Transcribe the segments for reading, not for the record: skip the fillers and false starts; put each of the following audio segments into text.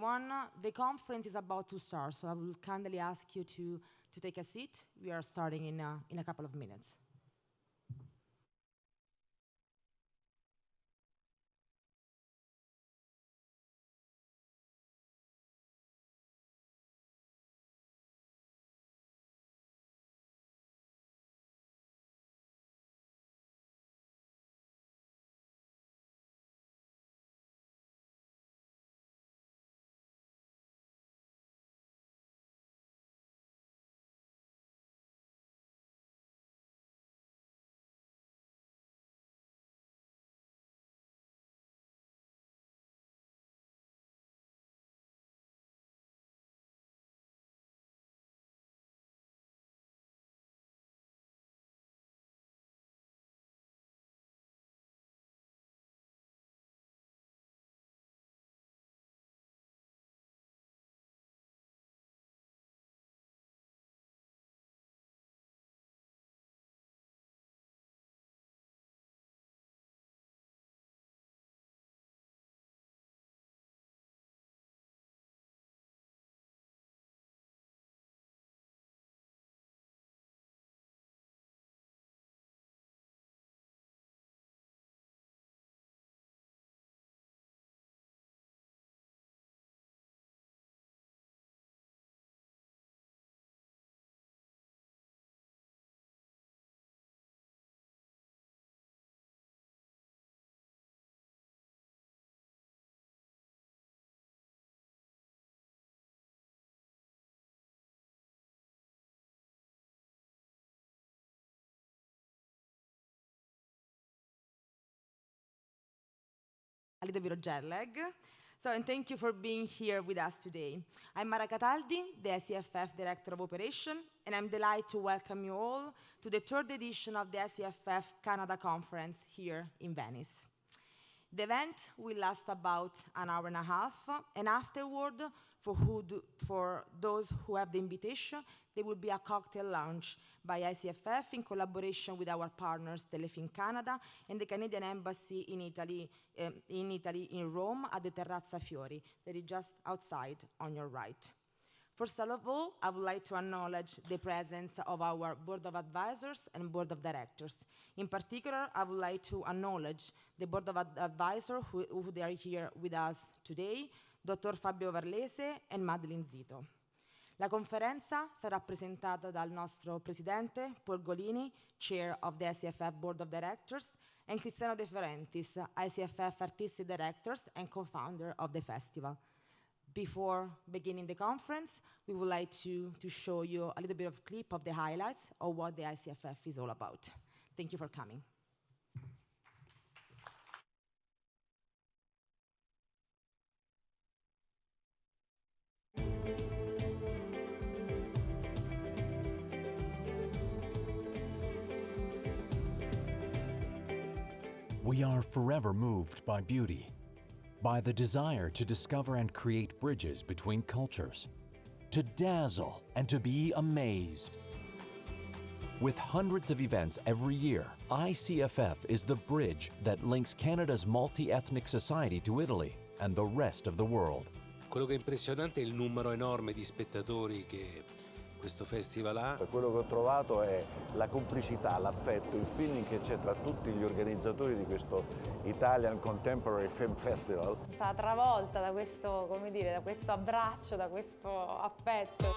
everyone. The conference is about to start, so I will kindly ask you to take a seat. We are starting in a couple of minutes. A little bit of jet lag. And thank you for being here with us today. I'm Mara Cataldi, the ICFF Director of Operation, and I'm delighted to welcome you all to the third edition of the ICFF Canada Conference here in Venice. The event will last about an hour and a half, and afterward, for those who have the invitation, there will be a cocktail lounge by ICFF in collaboration with our partners Telefilm Canada and the Canadian Embassy in Italy, in Rome, at the Terrazza Fiori, that is just outside on your right. First of all, I would like to acknowledge the presence of our Board of Advisors and Board of Directors. In particular, I would like to acknowledge the Board of Advisors who are here with us today, Dr. Fabio Varlese and Madeline Zito. La conferenza sarà presentata dal nostro presidente Paul Golini, Chair of the ICFF Board of Directors, and Cristiano De Ferrentis, ICFF Artistic Directors and co-founder of the festival. Before beginning the conference, we would like to show you a little bit of clip of the highlights of what the ICFF is all about. Thank you for coming. We are forever moved by beauty, by the desire to discover and create bridges between cultures, to dazzle and to be amazed. With hundreds of events every year, ICFF is the bridge that links Canada's multi-ethnic society to Italy and the rest of the world. Quello che è impressionante è il numero enorme di spettatori che questo festival ha. Quello che ho trovato è la complicità, l'affetto, il feeling che c'è tra tutti gli organizzatori di questo Italian Contemporary Film Festival. Sono stata travolta da questo, come dire, da questo abbraccio, da questo affetto.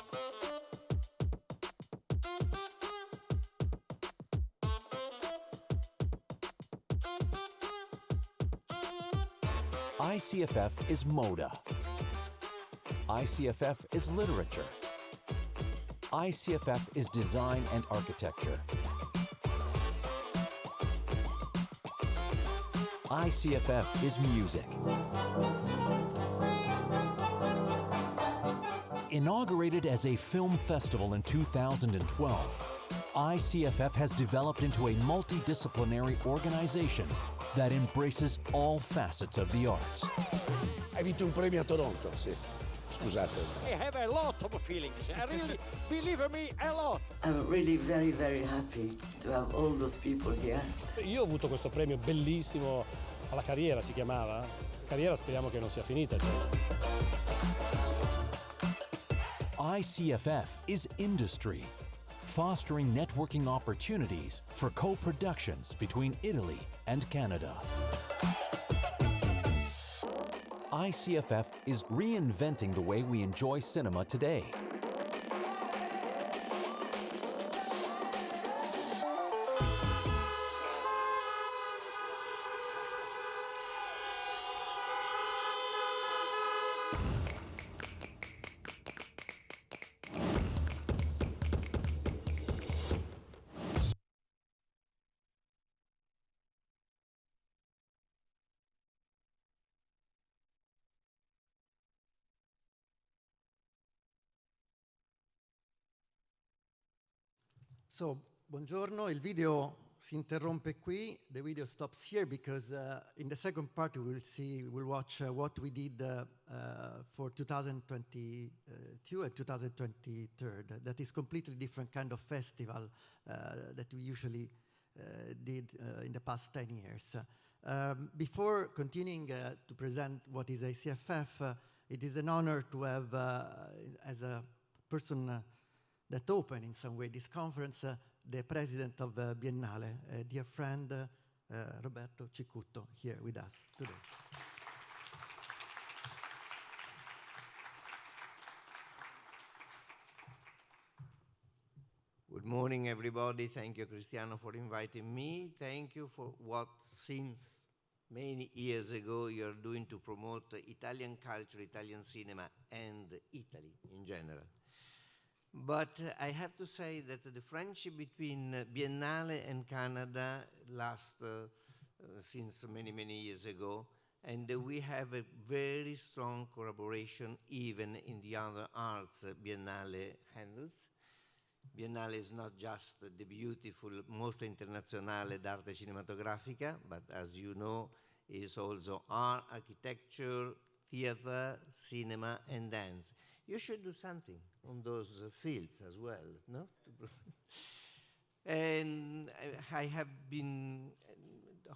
ICFF is moda. ICFF is literature. ICFF is design and architecture. ICFF is music. Inaugurated as a film festival in 2012, ICFF has developed into a multidisciplinary organization that embraces all facets of the arts. Hai vinto un premio a Toronto, sì. Scusate. I have a lot of feelings. I really, believe me, a lot. I'm really very, very happy to have all those people here. Io ho avuto questo premio bellissimo alla carriera, si chiamava. Carriera speriamo che non sia finita. ICFF is industry, fostering networking opportunities for co-productions between Italy and Canada. ICFF is reinventing the way we enjoy cinema today. So, buongiorno, il video si interrompe qui. The video stops here because in the second part we'll watch what we did for 2022 and 2023. That is completely different kind of festival that we usually did in the past 10 years. Before continuing to present what is ICFF, it is an honor to have, as a person that opened in some way this conference, the president of Biennale, a dear friend, Roberto Cicutto, here with us today. Good morning, everybody. Thank you, Cristiano, for inviting me. Thank you for what, since many years ago, you're doing to promote Italian culture, Italian cinema, and Italy in general. But I have to say that the friendship between Biennale and Canada lasts since many, many years ago, and we have a very strong collaboration even in the other arts Biennale handles. Biennale is not just the beautiful Mostra Internazionale d'Arte Cinematografica, but as you know, is also art, architecture, theater, cinema, and dance. You should do something on those fields as well, no? And I have been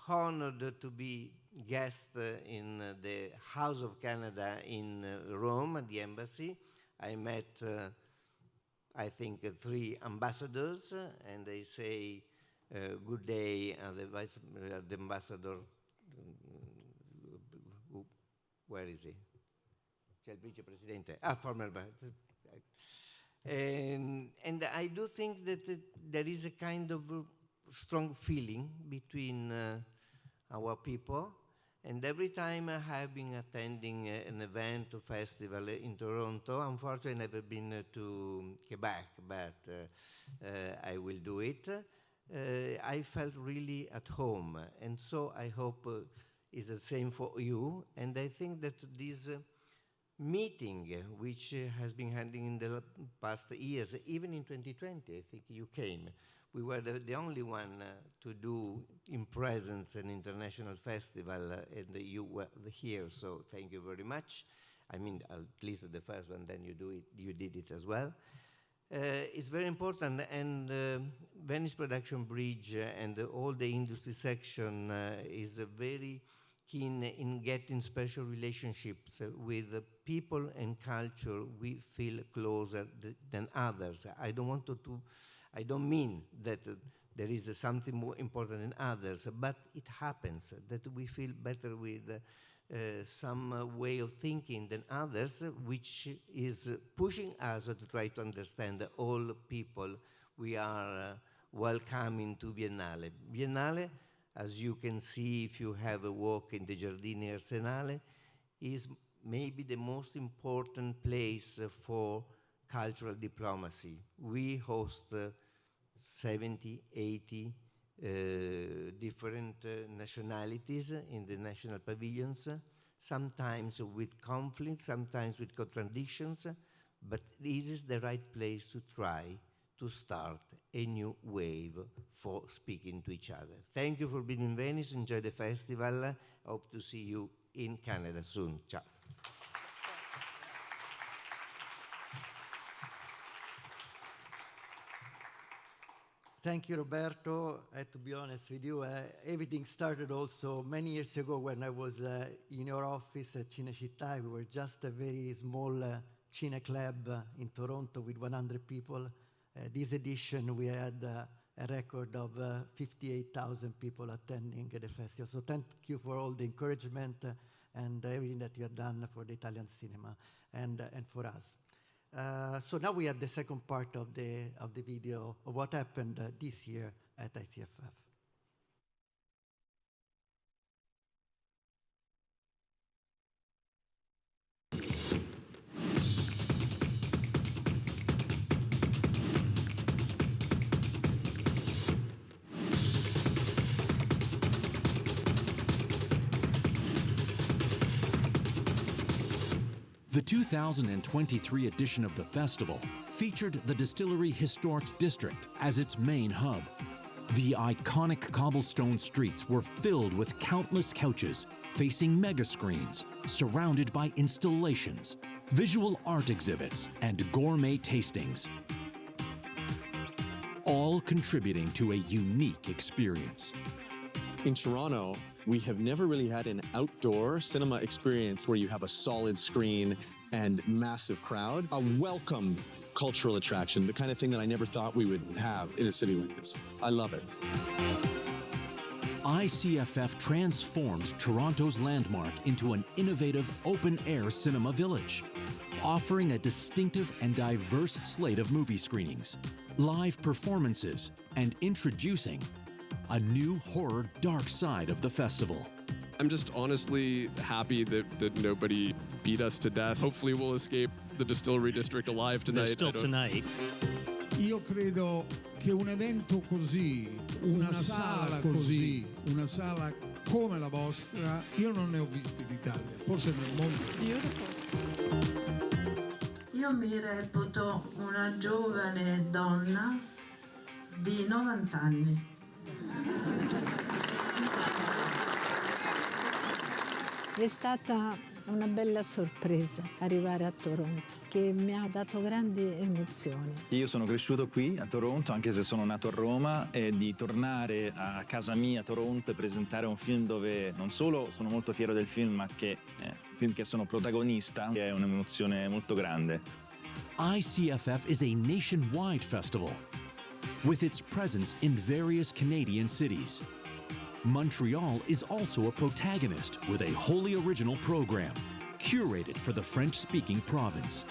honored to be guest in the House of Canada in Rome, at the embassy. I met, I think, 3 ambassadors, and they say, good day, the ambassador, where is he? C'è il vicepresidente. Former. And I do think that there is a kind of strong feeling between our people. And every time I have been attending an event or festival in Toronto, unfortunately I've never been to Quebec, but I will do it. I felt really at home. And so I hope it's the same for you. And I think that this meeting, which has been happening in the past years, even in 2020, I think you came. We were the only one to do in presence an international festival, and you were here, so thank you very much. I mean, at least the first one, then you did it as well. It's very important, and Venice Production Bridge and all the industry section is very keen in getting special relationships with people and culture we feel closer than others. I don't mean that there is something more important than others, but it happens that we feel better with some way of thinking than others, which is pushing us to try to understand all people we are welcoming to Biennale. Biennale, as you can see if you have a walk in the Giardini Arsenale, is maybe the most important place for cultural diplomacy. We host 70, 80 different nationalities in the national pavilions, sometimes with conflict, sometimes with contradictions, but this is the right place to try to start a new wave for speaking to each other. Thank you for being in Venice. Enjoy the festival. Hope to see you in Canada soon. Ciao. Thank you, Roberto. I have to be honest with you, everything started also many years ago when I was in your office at Cinecittà. We were just a very small Cine Club in Toronto with 100 people. This edition, we had a record of 58,000 people attending the festival. So thank you for all the encouragement and everything that you have done for the Italian cinema and for us. So now we have the second part of the video of what happened this year at ICFF. The 2023 edition of the festival featured the Distillery Historic District as its main hub. The iconic cobblestone streets were filled with countless couches facing mega screens, surrounded by installations, visual art exhibits, and gourmet tastings, all contributing to a unique experience. In Toronto, we have never really had an outdoor cinema experience where you have a solid screen and massive crowd. A welcome cultural attraction, the kind of thing that I never thought we would have in a city like this. I love it. ICFF transformed Toronto's landmark into an innovative open-air cinema village, offering a distinctive and diverse slate of movie screenings, live performances, and introducing a new horror dark side of the festival. I'm just honestly happy that nobody beat us to death. Hopefully we'll escape the Distillery District alive tonight. There's still tonight. Io credo che un evento così, una sala così, una sala come la vostra, io non ne ho visti in Italia, forse nel mondo. Io mi reputo una giovane donna di 90 anni. È stata una bella sorpresa arrivare a Toronto, che mi ha dato grandi emozioni. Io sono cresciuto qui a Toronto, anche se sono nato a Roma, e di tornare a casa mia a Toronto e presentare un film dove non solo sono molto fiero del film, ma che un film che sono protagonista, è un'emozione molto grande. ICFF is a nationwide festival with its presence in various Canadian cities. Montreal is also a protagonist with a wholly original program curated for the French-speaking province.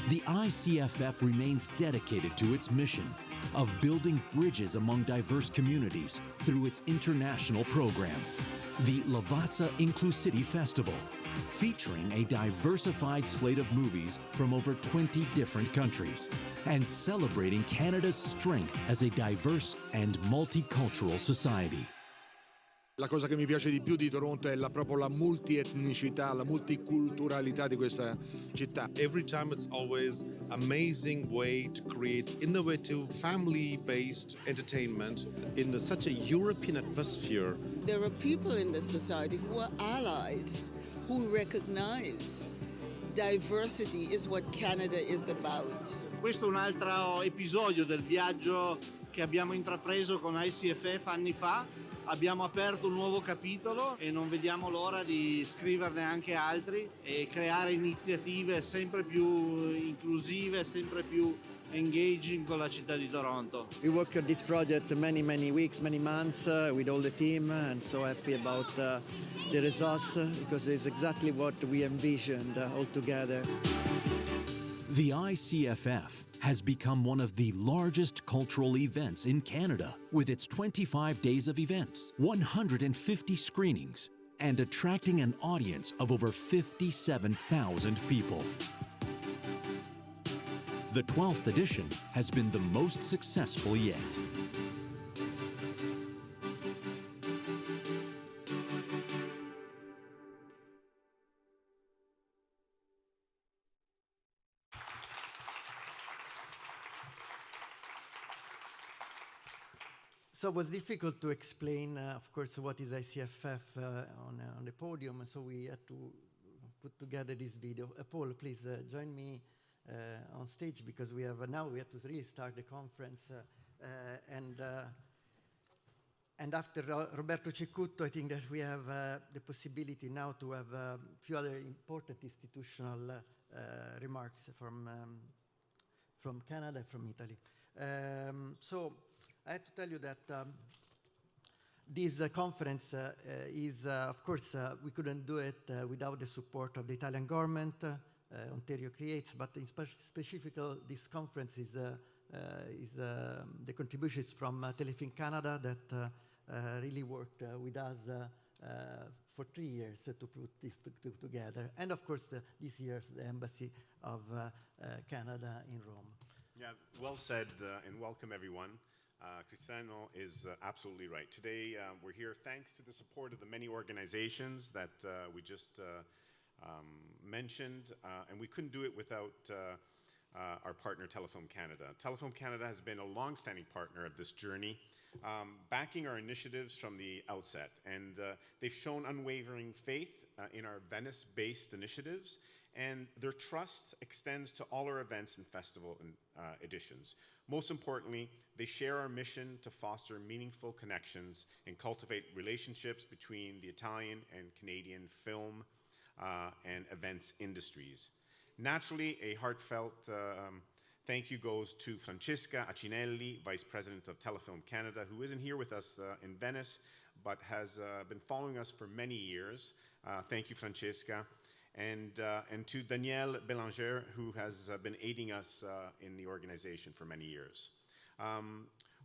The ICFF remains dedicated to its mission of building bridges among diverse communities through its international program, the Lavazza Inclusivity Festival, featuring a diversified slate of movies from over 20 different countries and celebrating Canada's strength as a diverse and multicultural society. La cosa che mi piace di più di Toronto è proprio la multietnicità, la multiculturalità di questa città. Every time it's always amazing way to create innovative family-based entertainment in such a European atmosphere. There are people in this society who are allies, who recognize diversity is what Canada is about. Questo è un altro episodio del viaggio che abbiamo intrapreso con ICFF anni fa. Abbiamo aperto un nuovo capitolo e non vediamo l'ora di scriverne anche altri e creare iniziative sempre più inclusive, sempre più engaging con la città di Toronto. We worked on this project many weeks, many months with all the team, and so happy about the results because it's exactly what we envisioned all together. The ICFF has become one of the largest cultural events in Canada, with its 25 days of events, 150 screenings, and attracting an audience of over 57,000 people. The 12th edition has been the most successful yet. So it was difficult to explain, of course, what is ICFF on the podium, so we had to put together this video. Paul, please join me on stage because now we have to really start the conference. And after Roberto Cecutto, I think that we have the possibility now to have a few other important institutional remarks from Canada and from Italy. So I have to tell you that this conference is, of course, we couldn't do it without the support of the Italian government, Ontario Creates, but in specific, this conference is the contributions from Telefilm Canada that really worked with us for 3 years to put this together. And of course, this year, the Embassy of Canada in Rome. Yeah, well said, and welcome everyone. Cristiano is absolutely right. Today, we're here thanks to the support of the many organizations that we just mentioned, and we couldn't do it without our partner, Telefilm Canada. Telefilm Canada has been a long-standing partner of this journey, backing our initiatives from the outset, and they've shown unwavering faith in our Venice-based initiatives, and their trust extends to all our events and festival editions. Most importantly, they share our mission to foster meaningful connections and cultivate relationships between the Italian and Canadian film and events industries. Naturally, a heartfelt thank you goes to Francesca Acinelli, Vice President of Telefilm Canada, who isn't here with us in Venice, but has been following us for many years. Thank you, Francesca. And to Danielle Bélanger, who has been aiding us in the organization for many years.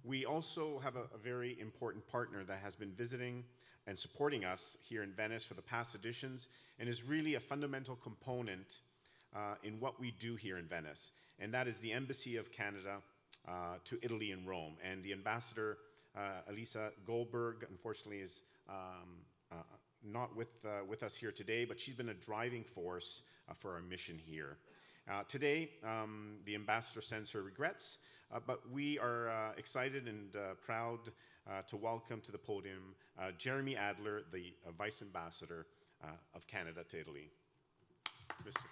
We also have a very important partner that has been visiting and supporting us here in Venice for the past editions and is really a fundamental component in what we do here in Venice, and that is the Embassy of Canada to Italy in Rome. And the ambassador, Elisa Goldberg, unfortunately is not with us here today, but she's been a driving force for our mission here. Today, the ambassador sends her regrets, but we are excited and proud to welcome to the podium Jeremy Adler, the Vice Ambassador of Canada to Italy. Mr.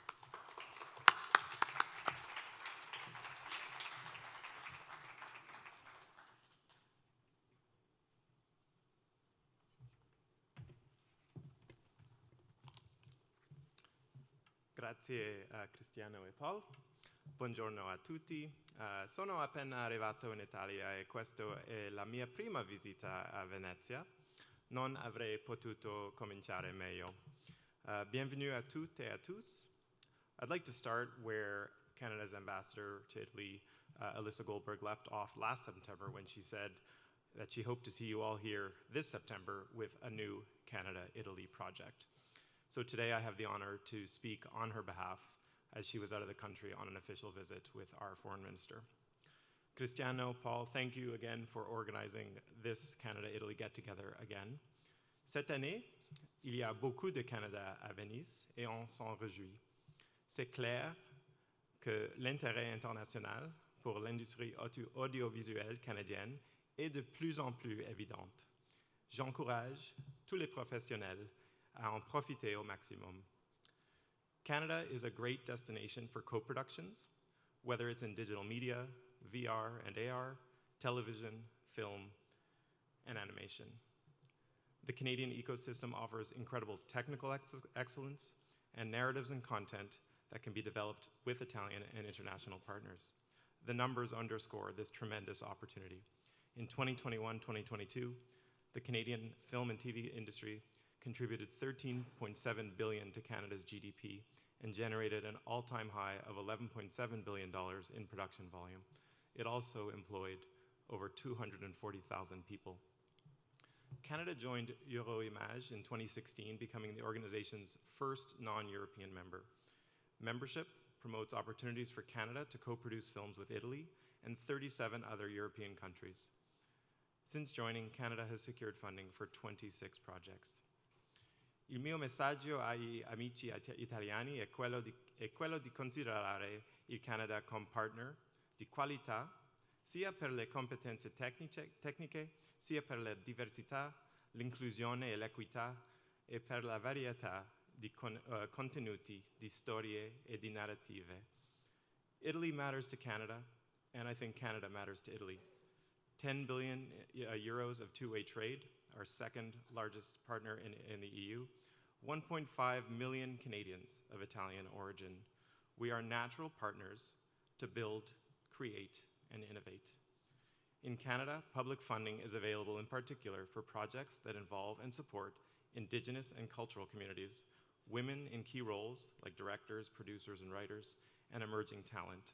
Grazie a Cristiano e Paul. Buongiorno a tutti. Sono appena arrivato in Italia e questa è la mia prima visita a Venezia. Non avrei potuto cominciare meglio. Bienvenue à toutes et à tous. I'd like to start where Canada's ambassador to Italy, Elisa Goldberg, left off last September when she said that she hoped to see you all here this September with a new Canada-Italy project. So today I have the honor to speak on her behalf as she was out of the country on an official visit with our foreign minister. Cristiano, Paul, thank you again for organizing this Canada-Italy get-together again. Cette année, il y a beaucoup de Canada à Venise et on s'en réjouit. C'est clair que l'intérêt international pour l'industrie audiovisuelle canadienne est de plus en plus évident. J'encourage tous les professionnels à en profiter au maximum. Canada is a great destination for co-productions, whether it's in digital media, VR and AR, television, film, and animation. The Canadian ecosystem offers incredible technical excellence and narratives and content that can be developed with Italian and international partners. The numbers underscore this tremendous opportunity. In 2021-2022, the Canadian film and TV industry contributed $13.7 billion to Canada's GDP and generated an all-time high of $11.7 billion in production volume. It also employed over 240,000 people. Canada joined Euroimage in 2016, becoming the organization's first non-European member. Membership promotes opportunities for Canada to co-produce films with Italy and 37 other European countries. Since joining, Canada has secured funding for 26 projects. Il mio messaggio agli amici italiani è quello di considerare il Canada come partner di qualità, sia per le competenze tecniche, sia per la diversità, l'inclusione e l'equità, e per la varietà di contenuti, di storie e di narrative. Italy matters to Canada, and I think Canada matters to Italy. 10 billion euros of two-way trade, our second largest partner in the EU, 1.5 million Canadians of Italian origin. We are natural partners to build, create, and innovate. In Canada, public funding is available in particular for projects that involve and support Indigenous and cultural communities, women in key roles like directors, producers, and writers, and emerging talent.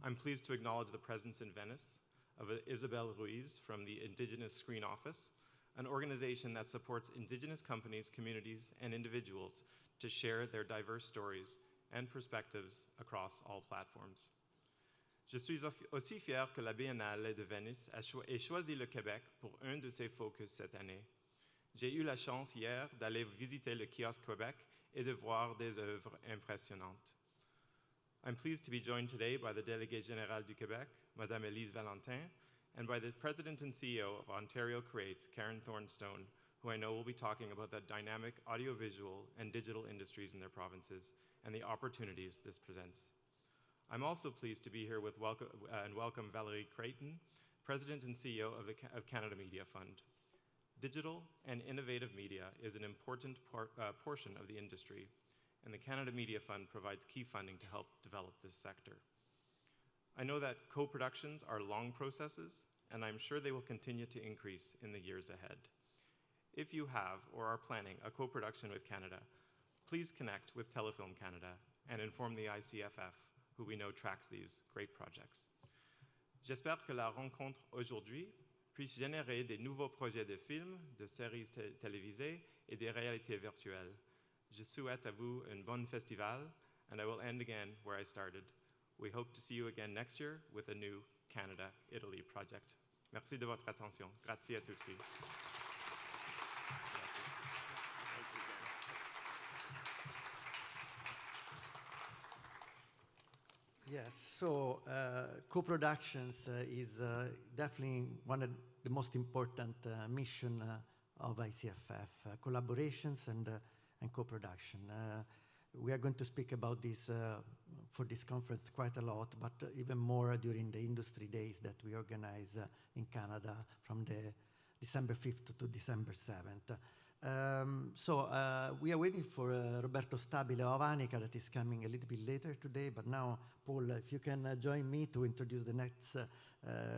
I'm pleased to acknowledge the presence in Venice of Isabel Ruiz from the Indigenous Screen Office, an organization that supports Indigenous companies, communities, and individuals to share their diverse stories and perspectives across all platforms. Je suis aussi fier que la Biennale de Venise ait choisi le Québec pour un de ses focus cette année. J'ai eu la chance hier d'aller visiter le kiosque Québec et de voir des œuvres impressionnantes. I'm pleased to be joined today by the Déléguée Générale du Québec, Madame Elise Valentin, and by the President and CEO of Ontario Creates, Karen Thornstone, who I know will be talking about the dynamic audiovisual and digital industries in their provinces and the opportunities this presents. I'm also pleased to be here with welcome Valerie Creighton, President and CEO of Canada Media Fund. Digital and innovative media is an important portion of the industry, and the Canada Media Fund provides key funding to help develop this sector. I know that co-productions are long processes, and I'm sure they will continue to increase in the years ahead. If you have or are planning a co-production with Canada, please connect with Telefilm Canada and inform the ICFF, who we know tracks these great projects. J'espère que la rencontre aujourd'hui puisse générer des nouveaux projets de films, de séries télévisées et des réalités virtuelles. Je souhaite à vous un bon festival, and I will end again where I started. We hope to see you again next year with a new Canada-Italy project. Merci de votre attention. Grazie a tutti. Yes, so co-productions is definitely one of the most important mission of ICFF, collaborations and co-production. We are going to speak about this for this conference quite a lot, but even more during the industry days that we organize in Canada from the December 5th to December 7th. We are waiting for Roberto Stabile of Anica that is coming a little bit later today, but now, Paul, if you can join me to introduce the next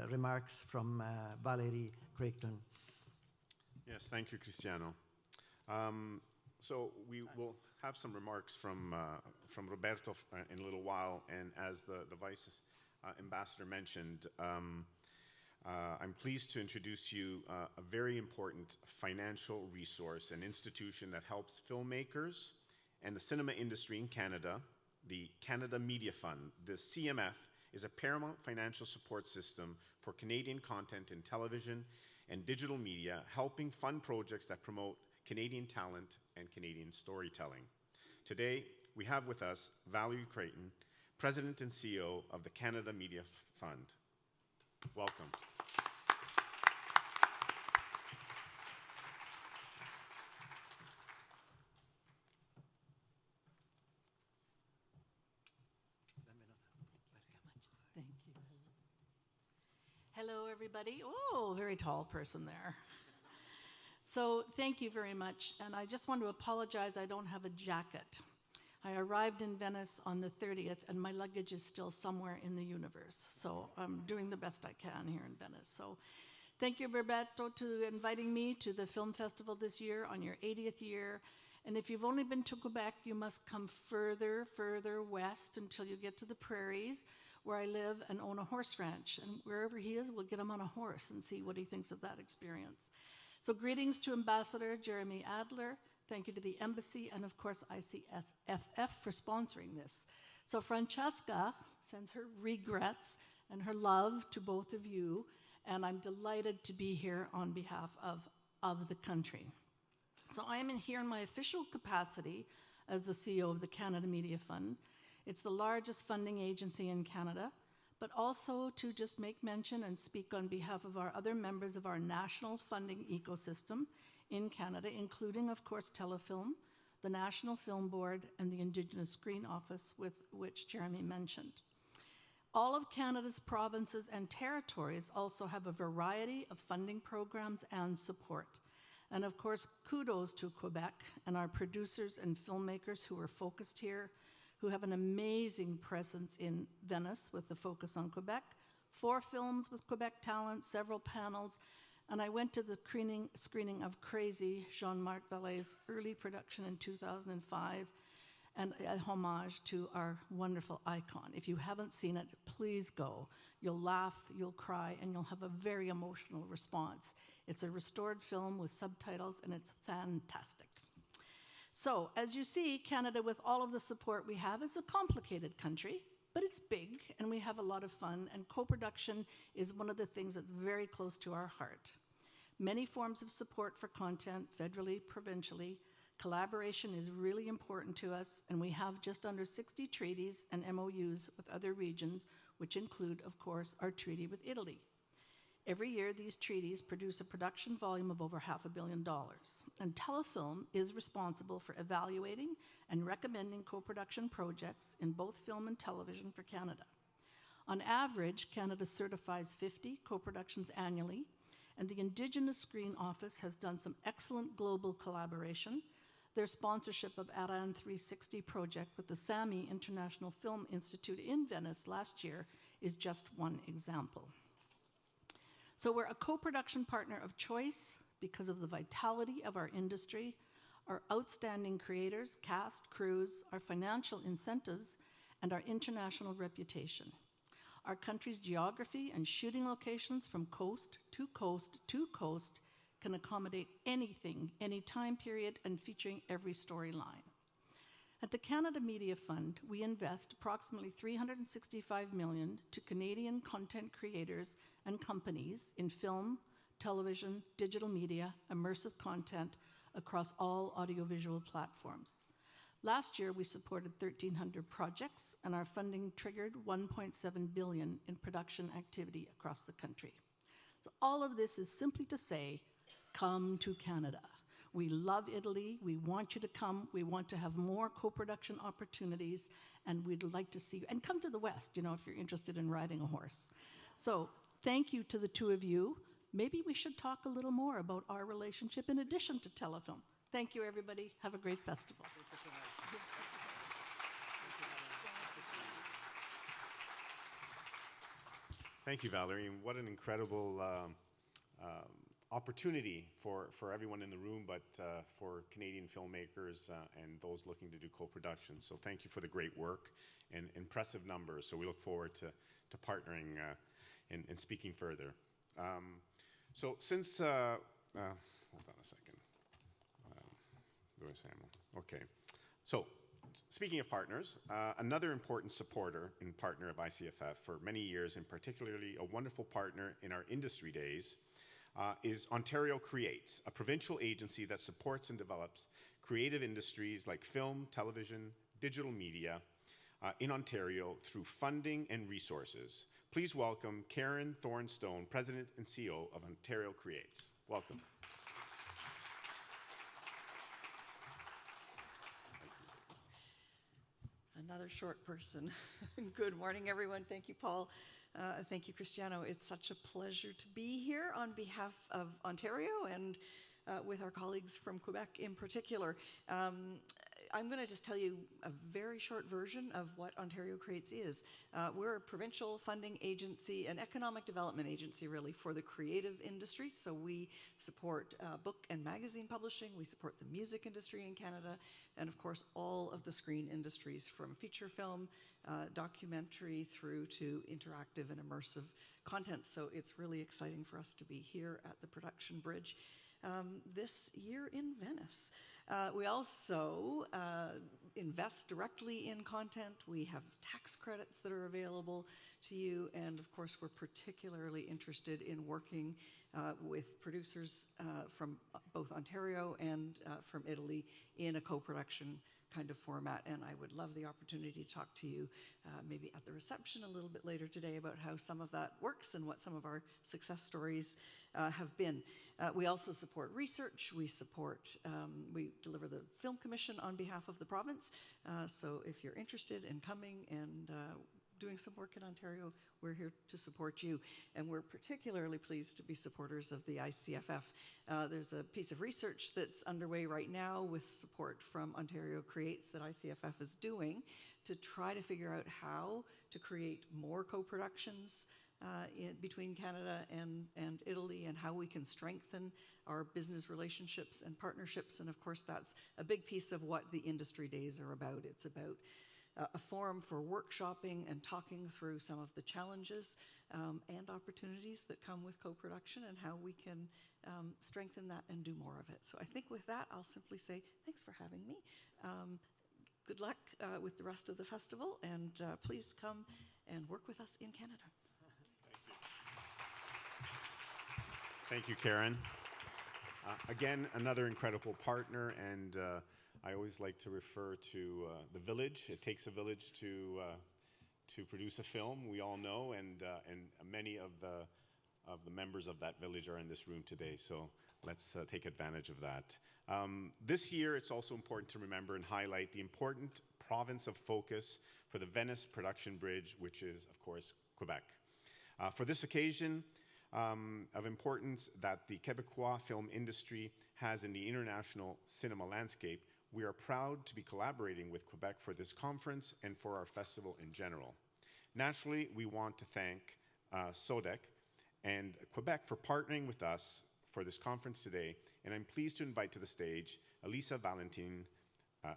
remarks from Valerie Creighton. Yes, thank you, Cristiano. So we will have some remarks from Roberto in a little while, and as the Vice Ambassador mentioned, I'm pleased to introduce you a very important financial resource, an institution that helps filmmakers and the cinema industry in Canada, the Canada Media Fund. The CMF is a paramount financial support system for Canadian content in television and digital media, helping fund projects that promote Canadian talent and Canadian storytelling. Today, we have with us Valerie Creighton, President and CEO of the Canada Media Fund. Welcome. Thank you. Hello, everybody. Oh, very tall person there. So thank you very much. And I just want to apologize, I don't have a jacket. I arrived in Venice on the 30th, and my luggage is still somewhere in the universe. So I'm doing the best I can here in Venice. So thank you, Roberto, to inviting me to the film festival this year on your 80th year. And if you've only been to Quebec, you must come further west until you get to the prairies, where I live and own a horse ranch. And wherever he is, we'll get him on a horse and see what he thinks of that experience. So greetings to Ambassador Jeremy Adler. Thank you to the Embassy and, of course, ICFF for sponsoring this. So Francesca sends her regrets and her love to both of you, and I'm delighted to be here on behalf of the country. So I am here in my official capacity as the CEO of the Canada Media Fund. It's the largest funding agency in Canada, but also to just make mention and speak on behalf of our other members of our national funding ecosystem in Canada, including, of course, Telefilm, the National Film Board, and the Indigenous Screen Office, with which Jeremy mentioned. All of Canada's provinces and territories also have a variety of funding programs and support. And of course, kudos to Quebec and our producers and filmmakers who are focused here, who have an amazing presence in Venice with the focus on Quebec, 4 films with Quebec talent, several panels, and I went to the screening of Crazy, Jean-Marc Vallée's early production in 2005, and a homage to our wonderful icon. If you haven't seen it, please go. You'll laugh, you'll cry, and you'll have a very emotional response. It's a restored film with subtitles, and it's fantastic. So, as you see, Canada, with all of the support we have, is a complicated country, but it's big, and we have a lot of fun, and co-production is one of the things that's very close to our heart. Many forms of support for content, federally, provincially. Collaboration is really important to us, and we have just under 60 treaties and MOUs with other regions, which include, of course, our treaty with Italy. Every year, these treaties produce a production volume of over $500 million, and Telefilm is responsible for evaluating and recommending co-production projects in both film and television for Canada. On average, Canada certifies 50 co-productions annually, and the Indigenous Screen Office has done some excellent global collaboration. Their sponsorship of Aran 360 project with the Sami International Film Institute in Venice last year is just one example. So we're a co-production partner of choice because of the vitality of our industry, our outstanding creators, cast, crews, our financial incentives, and our international reputation. Our country's geography and shooting locations from coast to coast to coast can accommodate anything, any time period, and featuring every storyline. At the Canada Media Fund, we invest approximately $365 million to Canadian content creators and companies in film, television, digital media, immersive content across all audiovisual platforms. Last year, we supported 1,300 projects, and our funding triggered $1.7 billion in production activity across the country. So all of this is simply to say, come to Canada. We love Italy, we want you to come, we want to have more co-production opportunities, and we'd like to see you. And come to the West, you know, if you're interested in riding a horse. So thank you to the two of you. Maybe we should talk a little more about our relationship in addition to Telefilm. Thank you, everybody. Have a great festival. Thank you, Valerie. And what an incredible opportunity for everyone in the room, but for Canadian filmmakers and those looking to do co-production. So thank you for the great work and impressive numbers. So we look forward to partnering and speaking further. So since, hold on a second. Where's Samuel? Okay. So speaking of partners, another important supporter and partner of ICFF for many years, and particularly a wonderful partner in our industry days, is Ontario Creates, a provincial agency that supports and develops creative industries like film, television, digital media in Ontario through funding and resources. Please welcome Karen Thornstone, President and CEO of Ontario Creates. Welcome. Another short person. Good morning, everyone. Thank you, Paul. Thank you, Cristiano. It's such a pleasure to be here on behalf of Ontario and with our colleagues from Quebec in particular. I'm going to just tell you a very short version of what Ontario Creates is. We're a provincial funding agency, an economic development agency, really, for the creative industry. So we support book and magazine publishing, we support the music industry in Canada, and of course, all of the screen industries, from feature film, documentary, through to interactive and immersive content. So it's really exciting for us to be here at the Production Bridge this year in Venice. We also invest directly in content. We have tax credits that are available to you. And of course, we're particularly interested in working with producers from both Ontario and from Italy in a co-production kind of format. And I would love the opportunity to talk to you maybe at the reception a little bit later today about how some of that works and what some of our success stories have been. We also support research. We deliver the Film Commission on behalf of the province. So if you're interested in coming and doing some work in Ontario, we're here to support you. And we're particularly pleased to be supporters of the ICFF. There's a piece of research that's underway right now with support from Ontario Creates that ICFF is doing to try to figure out how to create more co-productions between Canada and Italy, and how we can strengthen our business relationships and partnerships. And of course, that's a big piece of what the industry days are about. It's about a forum for workshopping and talking through some of the challenges and opportunities that come with co-production, and how we can strengthen that and do more of it. So I think with that, I'll simply say thanks for having me. Good luck with the rest of the festival, and please come and work with us in Canada. Thank you, Karen. Again, another incredible partner, and I always like to refer to the village. It takes a village to produce a film, we all know, and many of the members of that village are in this room today, so let's take advantage of that. This year, it's also important to remember and highlight the important province of focus for the Venice production bridge, which is, of course, Quebec. For this occasion, of importance that the Quebecois film industry has in the international cinema landscape, we are proud to be collaborating with Quebec for this conference and for our festival in general. Naturally, we want to thank SODEC and Quebec for partnering with us for this conference today, and I'm pleased to invite to the stage Elisa Valentin,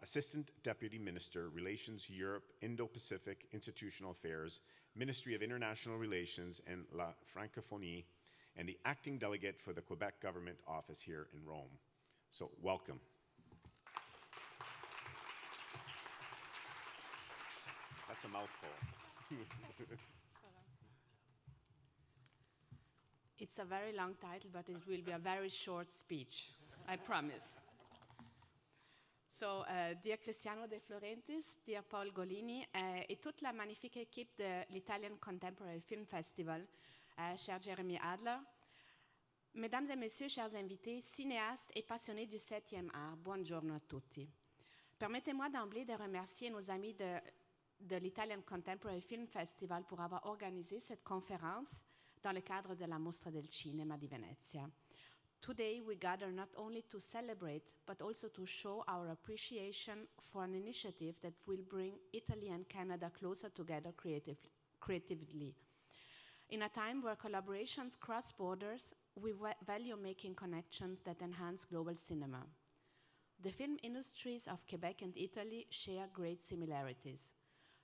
Assistant Deputy Minister, Relations Europe, Indo-Pacific Institutional Affairs, Ministry of International Relations and La Francophonie, and the acting delegate for the Quebec Government Office here in Rome. So, welcome. That's a mouthful. It's a very long title, but it will be a very short speech, I promise. So, dear Cristiano De Florentis, dear Paul Golini, et toute la magnifique équipe de l'Italian Contemporary Film Festival, cher Jérémy Adler, mesdames et messieurs, chers invités, cinéastes et passionnés du 7e art, buongiorno a tutti. Permettez-moi d'emblée de remercier nos amis de l'Italian Contemporary Film Festival pour avoir organisé cette conférence dans le cadre de la Mostra del Cinema di Venezia. Today, we gather not only to celebrate, but also to show our appreciation for an initiative that will bring Italy and Canada closer together creatively. In a time where collaborations cross borders, we value making connections that enhance global cinema. The film industries of Quebec and Italy share great similarities.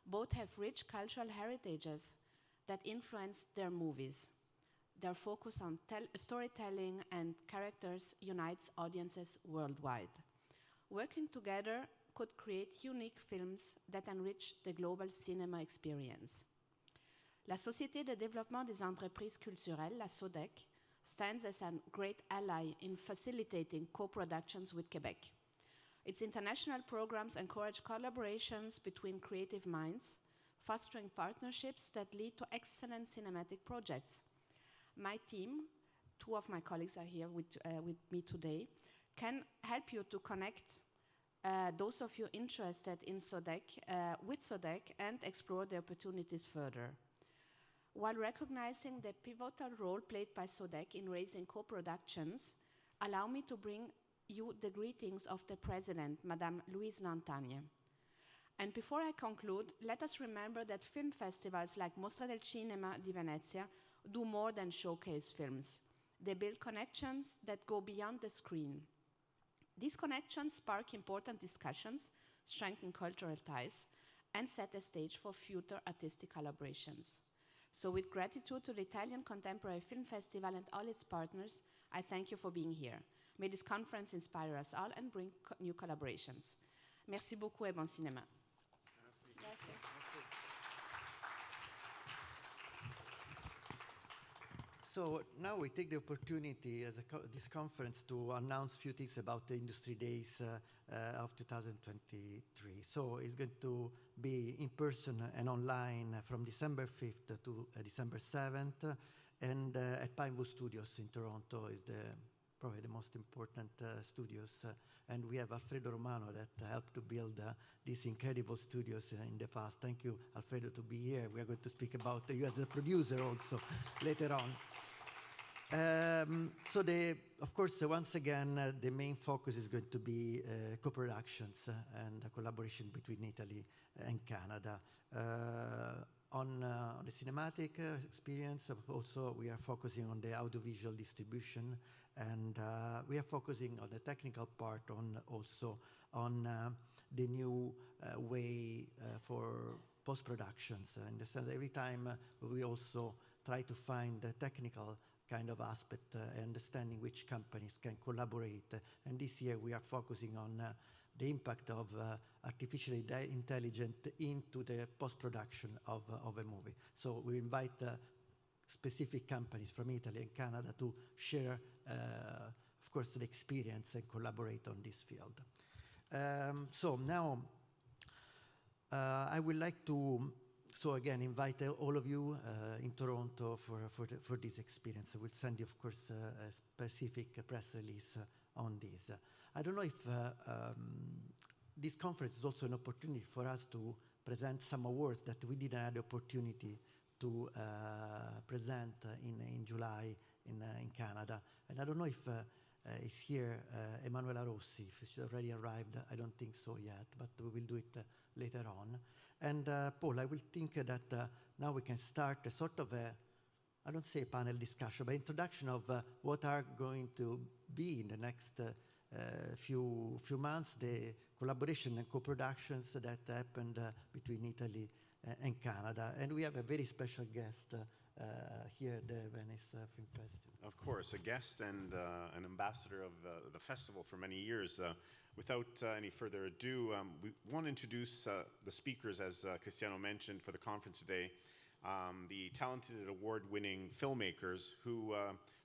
Both have rich cultural heritages that influence their movies. Their focus on storytelling and characters unites audiences worldwide. Working together could create unique films that enrich the global cinema experience. La Société de développement des entreprises culturelles, la SODEC, stands as a great ally in facilitating co-productions with Quebec. Its international programs encourage collaborations between creative minds, fostering partnerships that lead to excellent cinematic projects. My team, two of my colleagues are here with me today, can help you to connect those of you interested in SODEC with SODEC and explore the opportunities further. While recognizing the pivotal role played by SODEC in raising co-productions, allow me to bring you the greetings of the President, Madame Louise Lantagne. And before I conclude, let us remember that film festivals like Mostra del Cinema di Venezia do more than showcase films. They build connections that go beyond the screen. These connections spark important discussions, strengthen cultural ties, and set the stage for future artistic collaborations. So with gratitude to the Italian Contemporary Film Festival and all its partners, I thank you for being here. May this conference inspire us all and bring new collaborations. Merci beaucoup et bon cinéma. Merci. So now we take the opportunity as this conference to announce a few things about the Industry Days of 2023. So it's going to be in person and online from December 5th to December 7th, and at Pinewood Studios in Toronto is the probably the most important studios. And we have Alfredo Romano that helped to build these incredible studios in the past. Thank you, Alfredo, to be here. We are going to speak about you as a producer also later on. Of course, once again, the main focus is going to be co-productions and a collaboration between Italy and Canada. On the cinematic experience, also we are focusing on the audiovisual distribution, and we are focusing on the technical part, also on the new way for post-productions. In the sense, every time we also try to find the technical kind of aspect, understanding which companies can collaborate. And this year we are focusing on the impact of artificial intelligence into the post-production of a movie. So we invite specific companies from Italy and Canada to share, of course, the experience and collaborate on this field. So now I would like to again, invite all of you in Toronto for this experience. I will send you, of course, a specific press release on this. I don't know if this conference is also an opportunity for us to present some awards that we didn't have the opportunity to present in July in Canada. And I don't know if is here Emanuela Rossi, if she's already arrived. I don't think so yet, but we will do it later on. And Paul, I will think that now we can start a sort of I don't say panel discussion, but introduction of what are going to be in the next few months, the collaboration and co-productions that happened between Italy and Canada. And we have a very special guest here at the Venice Film Festival. Of course, a guest and an ambassador of the festival for many years. Without any further ado, we want to introduce the speakers, as Cristiano mentioned, for the conference today. The talented and award-winning filmmakers who,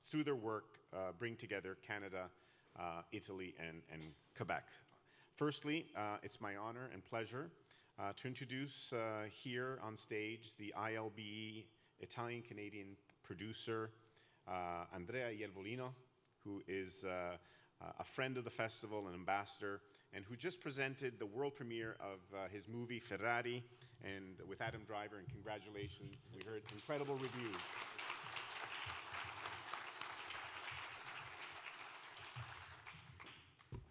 through their work, bring together Canada, Italy, and Quebec. Firstly, it's my honor and pleasure to introduce here on stage the ILBE Italian-Canadian producer, Andrea Iervolino, who is a friend of the festival, an ambassador, and who just presented the world premiere of his movie Ferrari, and with Adam Driver, and congratulations. We heard incredible reviews.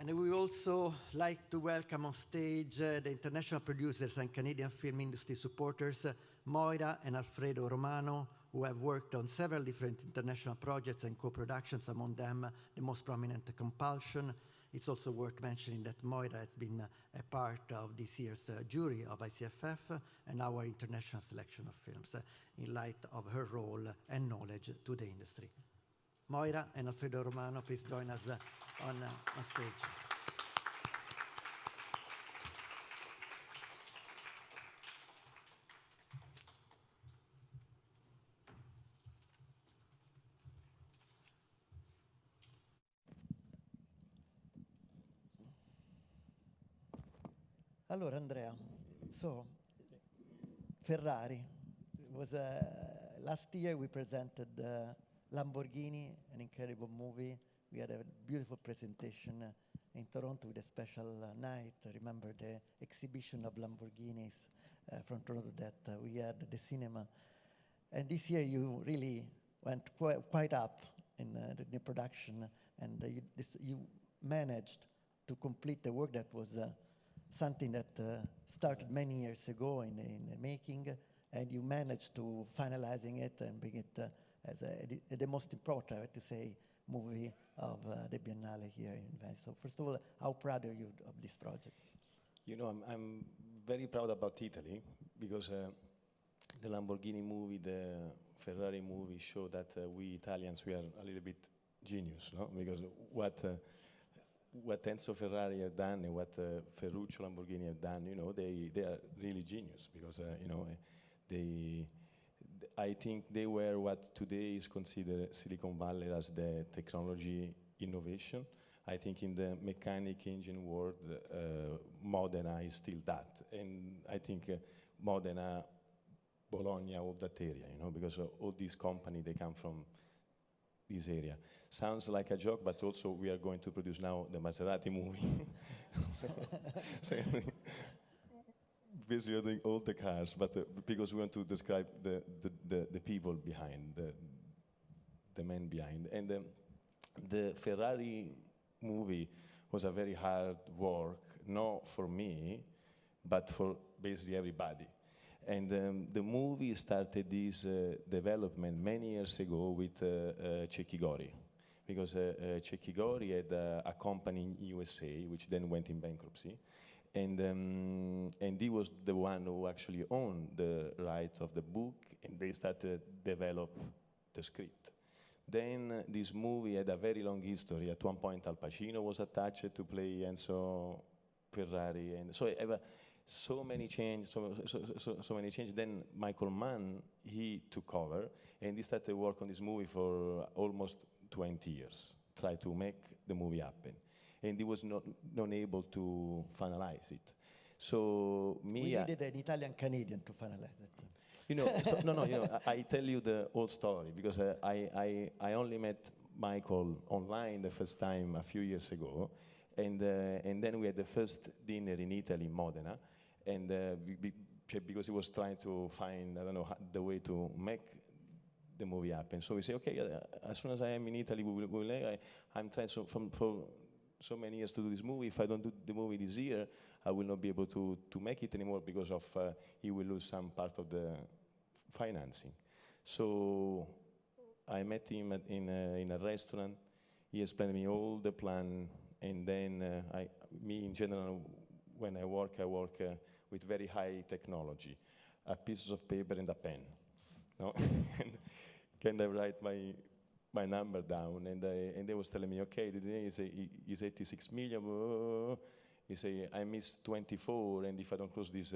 And we also like to welcome on stage the international producers and Canadian film industry supporters, Moira and Alfredo Romano, who have worked on several different international projects and co-productions, among them the most prominent, Compulsion. It's also worth mentioning that Moira has been a part of this year's jury of ICFF and our international selection of films in light of her role and knowledge to the industry. Moira and Alfredo Romano, please join us on stage. Allora, Andrea, so Ferrari was last year we presented Lamborghini, an incredible movie. We had a beautiful presentation in Toronto with a special night. Remember the exhibition of Lamborghinis from Toronto that we had at the cinema. And this year you really went quite up in the production, and you managed to complete the work that was something that started many years ago in the making, and you managed to finalizing it and bring it as the most important, I have to say, movie of the Biennale here in Venice. So first of all, how proud are you of this project? You know, I'm very proud about Italy because the Lamborghini movie, the Ferrari movie show that we Italians, we are a little bit genius, no? Because what Enzo Ferrari have done and what Ferruccio Lamborghini have done, you know, they are really genius because, you know, I think they were what today is considered Silicon Valley as the technology innovation. I think in the mechanic engine world, Modena is still that. And I think Modena, Bologna, all that area, you know, because all these companies, they come from this area. Sounds like a joke, but also we are going to produce now the Maserati movie. so basically, we're doing all the cars, but because we want to describe the people behind, the men behind. And the Ferrari movie was a very hard work, not for me, but for basically everybody. And the movie started this development many years ago with Cecchi Gori, because Cecchi Gori had a company in USA, which then went in bankruptcy, and he was the one who actually owned the rights of the book, and they started to develop the script. Then this movie had a very long history. At one point, Al Pacino was attached to play Enzo Ferrari, and so so many changes. So many changes. Then Michael Mann, he took over, and he started to work on this movie for almost 20 years, try to make the movie happen, and he was not able to finalize it. So we needed an Italian Canadian to finalize it. You know, I tell you the whole story because I only met Michael online the first time a few years ago, and then we had the first dinner in Italy, in Modena, and because he was trying to find, I don't know, the way to make the movie happen. So we say, okay, as soon as I am in Italy, I'm trying for so many years to do this movie. If I don't do the movie this year, I will not be able to make it anymore because of he will lose some part of the financing. So I met him in a restaurant. He explained me all the plan, and then me in general, when I work with very high technology, a piece of paper and a pen. No? Can I write my number down? And they was telling me, okay, is 86 million. He say, I miss 24, and if I don't close this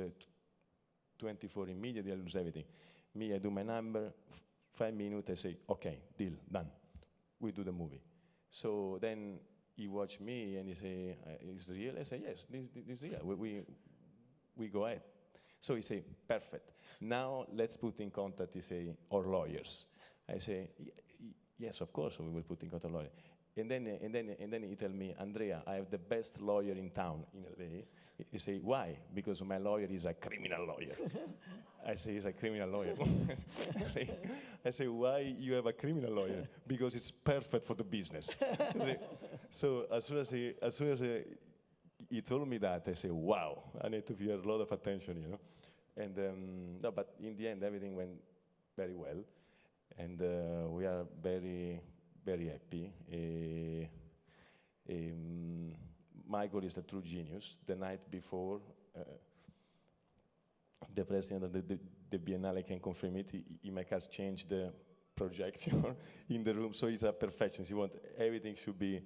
24 immediately, I lose everything. Me, I do my number, 5 minutes, I say, okay, deal, done. We do the movie. So then he watch me, and he say, is it real? I say, yes, this is real. We go ahead. So he say, perfect. Now let's put in contact, he say, our lawyers. I say, yes, of course, we will put in contact lawyers. And then he tell me, Andrea, I have the best lawyer in town in LA. He say, why? Because my lawyer is a criminal lawyer. I say, he's a criminal lawyer. I say, why you have a criminal lawyer? Because it's perfect for the business. So as soon as he told me that, I say, wow, I need to pay a lot of attention, you know. And no, but in the end, everything went very well, and we are very, very happy. Michael is a true genius. The night before, the president of the Biennale can confirm it. He make us change the projector in the room, so he's a perfectionist. He want everything should be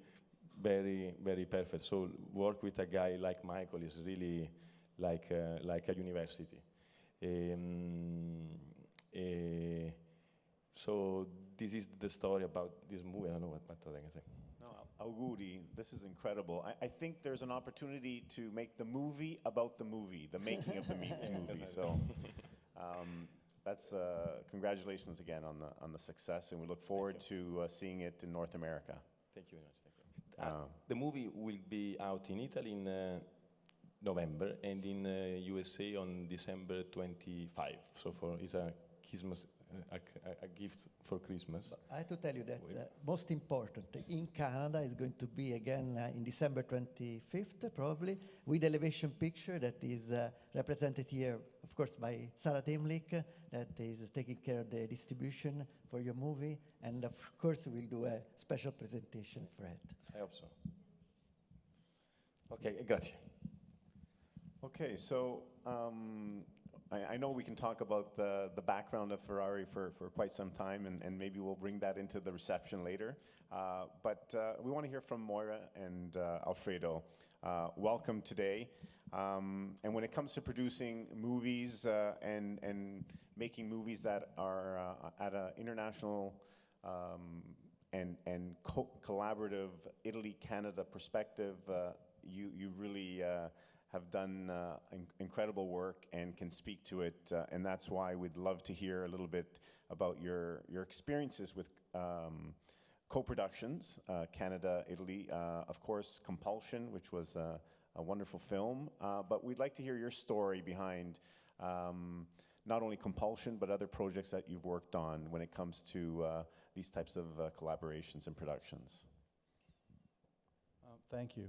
very, very perfect. So work with a guy like Michael is really like a university. So this is the story about this movie. I don't know what I can say. No, auguri, this is incredible. I think there's an opportunity to make the movie about the movie, the making of the movie. So that's congratulations again on the success, and we look forward to seeing it in North America. Thank you very much. The movie will be out in Italy in November and in USA on December 25. So it's a Christmas, a gift for Christmas. I have to tell you that most important, in Canada is going to be again in December 25th, probably, with elevation picture that is represented here, of course, by Sarah Timlick, that is taking care of the distribution for your movie, and of course we'll do a special presentation for it. I hope so. Okay, grazie. Okay, so I know we can talk about the background of Ferrari for quite some time, and maybe we'll bring that into the reception later. But we want to hear from Moira and Alfredo. Welcome today. And when it comes to producing movies and making movies that are at an international and collaborative Italy-Canada perspective, you really have done incredible work and can speak to it, and that's why we'd love to hear a little bit about your experiences with co-productions, Canada, Italy, of course, Compulsion, which was a wonderful film, but we'd like to hear your story behind not only Compulsion, but other projects that you've worked on when it comes to these types of collaborations and productions. Thank you.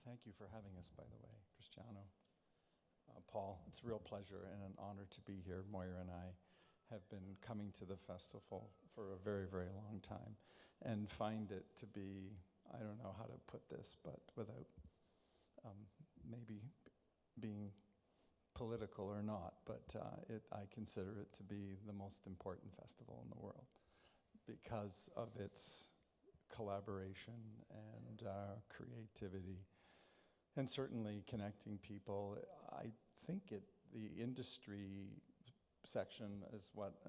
Thank you for having us, by the way, Cristiano. Paul, it's a real pleasure and an honor to be here. Moira and I have been coming to the festival for a very, very long time and find it to be, I don't know how to put this, but without maybe being political or not, but I consider it to be the most important festival in the world because of its collaboration and creativity, and certainly connecting people. I think the industry section is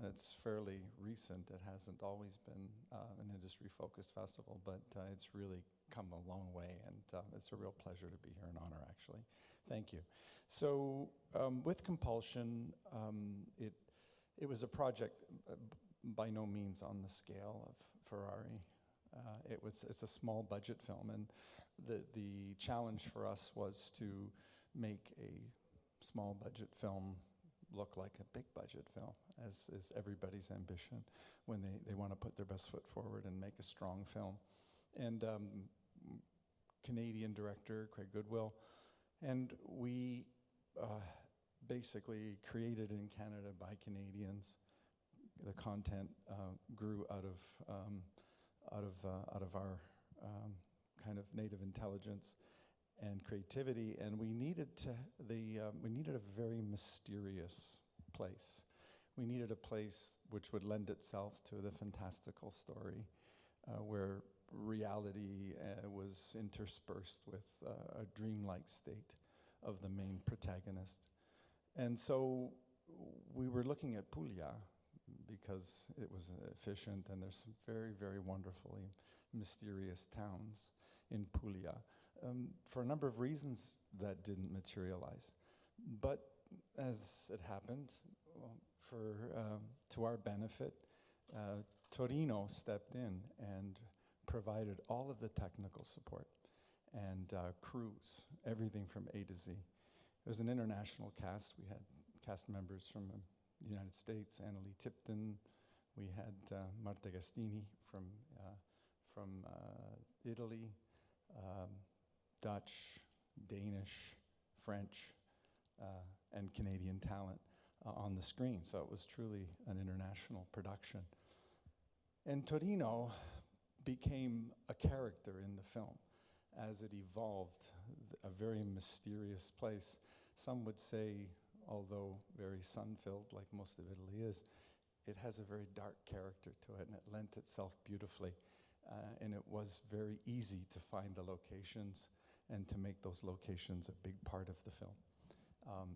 it's fairly recent. It hasn't always been an industry-focused festival, but it's really come a long way, and it's a real pleasure to be here, an honor, actually. Thank you. So with Compulsion, it was a project by no means on the scale of Ferrari. It's a small budget film, and the challenge for us was to make a small budget film look like a big budget film, as is everybody's ambition when they want to put their best foot forward and make a strong film. And Canadian director Craig Goodwill, and we basically created in Canada by Canadians. The content grew out of our kind of native intelligence and creativity, and we needed a very mysterious place. We needed a place which would lend itself to the fantastical story, where reality was interspersed with a dreamlike state of the main protagonist. And so we were looking at Puglia because it was efficient, and there's some very, very wonderfully mysterious towns in Puglia. For a number of reasons that didn't materialize. But as it happened, to our benefit, Torino stepped in and provided all of the technical support and crews, everything from A to Z. It was an international cast. We had cast members from the United States, Annalie Tipton. We had Marta Gastini from Italy, Dutch, Danish, French, and Canadian talent on the screen. So it was truly an international production. And Torino became a character in the film as it evolved, a very mysterious place. Some would say, although very sun-filled like most of Italy is, it has a very dark character to it, and it lent itself beautifully. And it was very easy to find the locations and to make those locations a big part of the film.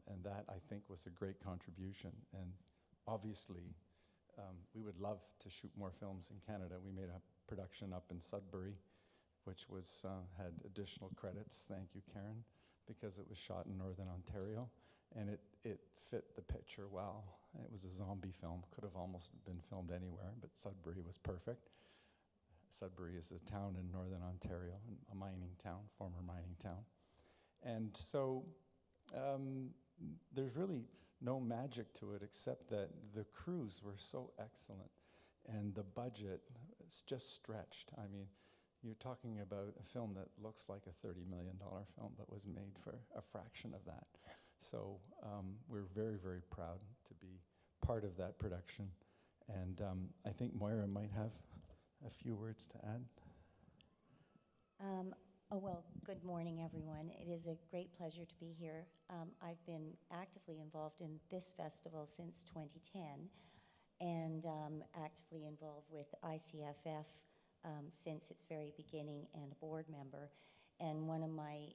And that, I think, was a great contribution. And obviously, we would love to shoot more films in Canada. We made a production up in Sudbury, which had additional credits, thank you, Karen, because it was shot in Northern Ontario. And it fit the picture well. It was a zombie film, could have almost been filmed anywhere, but Sudbury was perfect. Sudbury is a town in Northern Ontario, a mining town, former mining town. And so there's really no magic to it except that the crews were so excellent and the budget is just stretched. I mean, you're talking about a film that looks like a $30 million film but was made for a fraction of that. So we're very, very proud to be part of that production. And I think Moira might have a few words to add. Well, good morning, everyone. It is a great pleasure to be here. I've been actively involved in this festival since 2010 and actively involved with ICFF since its very beginning and a board member. And one of my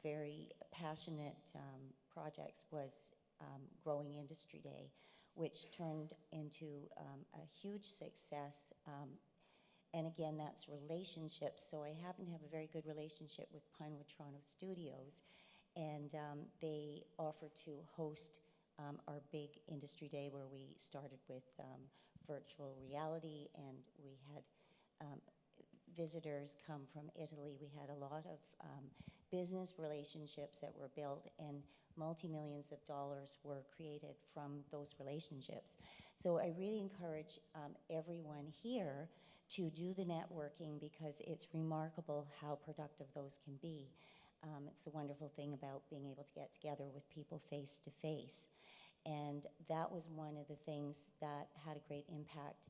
very passionate projects was Growing Industry Day, which turned into a huge success. And again, that's relationships. So I happen to have a very good relationship with Pinewood Toronto Studios. And they offered to host our big industry day where we started with virtual reality, and we had visitors come from Italy. We had a lot of business relationships that were built, and multi-millions of dollars were created from those relationships. So I really encourage everyone here to do the networking, because it's remarkable how productive those can be. It's the wonderful thing about being able to get together with people face to face. And that was one of the things that had a great impact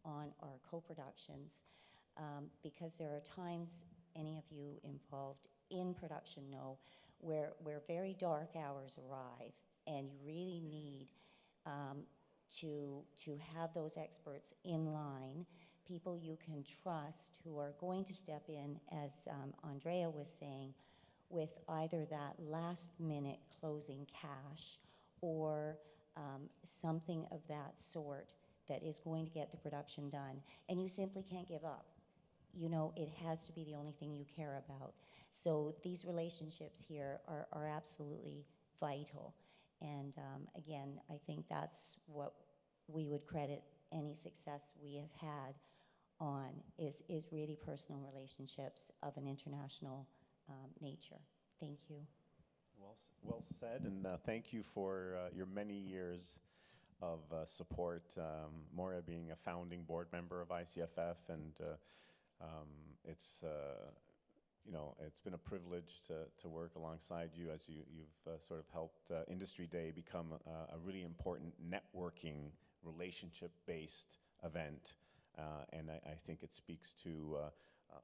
on our co-productions, because there are times, any of you involved in production know, where very dark hours arrive, and you really need to have those experts in line, people you can trust who are going to step in, as Andrea was saying, with either that last-minute closing cash or something of that sort that is going to get the production done. And you simply can't give up. You know, it has to be the only thing you care about. So these relationships here are absolutely vital. And again, I think that's what we would credit any success we have had on, is really personal relationships of an international nature. Thank you. Well said, and thank you for your many years of support. Moira being a founding board member of ICFF, and it's it's been a privilege to work alongside you as you've sort of helped Industry Day become a really important networking, relationship-based event, and I think it speaks to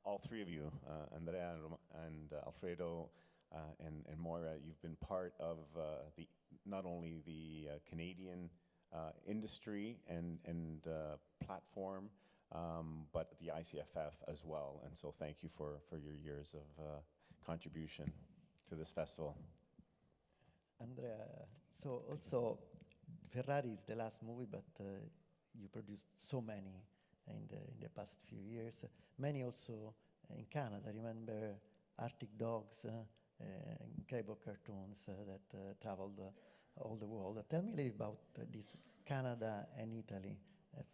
all three of you, Andrea and Alfredo and Moira. You've been part of not only the Canadian industry and platform, but the ICFF as well. And so thank you for your years of contribution to this festival. Andrea, so also Ferrari is the last movie, but you produced so many in the past few years. Many also in Canada. Remember Arctic Dogs, incredible cartoons that traveled all the world. Tell me a little about this Canada and Italy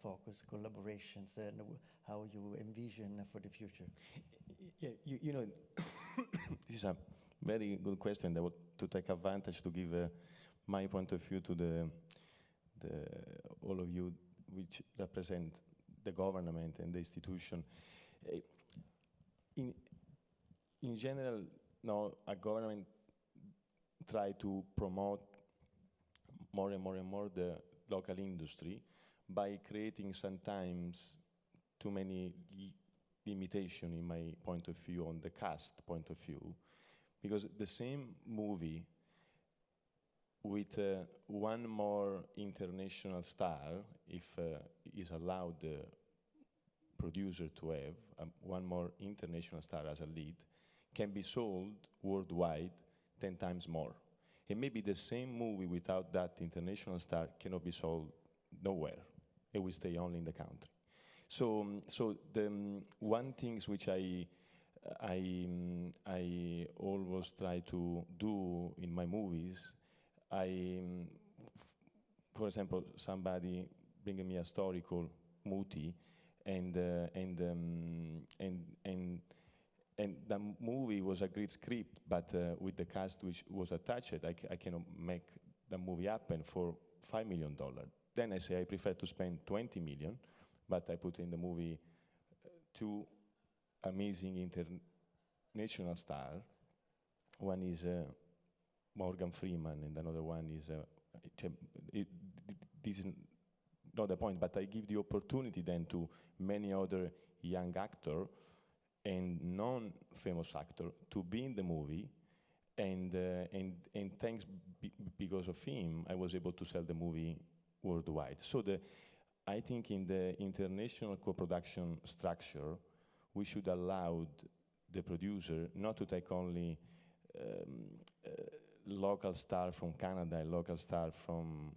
focus, collaborations, and how you envision for the future. Yeah, you know, this is a very good question. I want to take advantage to give my point of view to all of you which represent the government and the institution. In general, now a government try to promote more and more and more the local industry by creating sometimes too many limitations, in my point of view, on the cast point of view, because the same movie with one more international star, if is allowed the producer to have one more international star as a lead, can be sold worldwide 10 times more. And maybe the same movie without that international star cannot be sold nowhere. It will stay only in the country. So the one things which I always try to do in my movies, for example, somebody bringing me a story called Muti, and the movie was a great script, but with the cast which was attached, I cannot make the movie happen for $5 million. Then I say I prefer to spend 20 million, but I put in the movie two amazing international stars. One is Morgan Freeman, and another one is, this is not the point, but I give the opportunity then to many other young actors and non-famous actors to be in the movie, and thanks because of him, I was able to sell the movie worldwide. So I think in the international co-production structure, we should allow the producer not to take only local star from Canada and local star from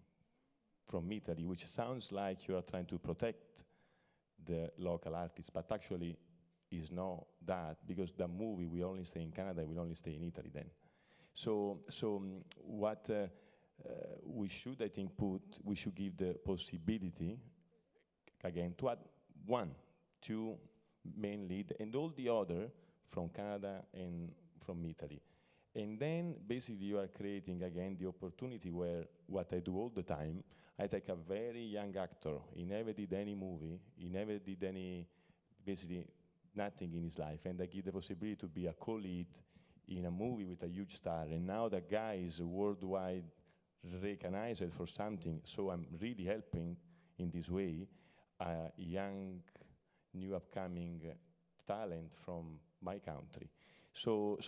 Italy, which sounds like you are trying to protect the local artists, but actually is not that, because the movie will only stay in Canada, will only stay in Italy then. So what we should, I think, we should give the possibility, again, to add 1, 2 mainly, and all the other from Canada and from Italy. And then basically you are creating again the opportunity where what I do all the time, I take a very young actor, he never did any movie, he never did any, basically nothing in his life, and I give the possibility to be a co-lead in a movie with a huge star, and now the guy is worldwide recognized for something, so I'm really helping in this way a young, new upcoming talent from my country. So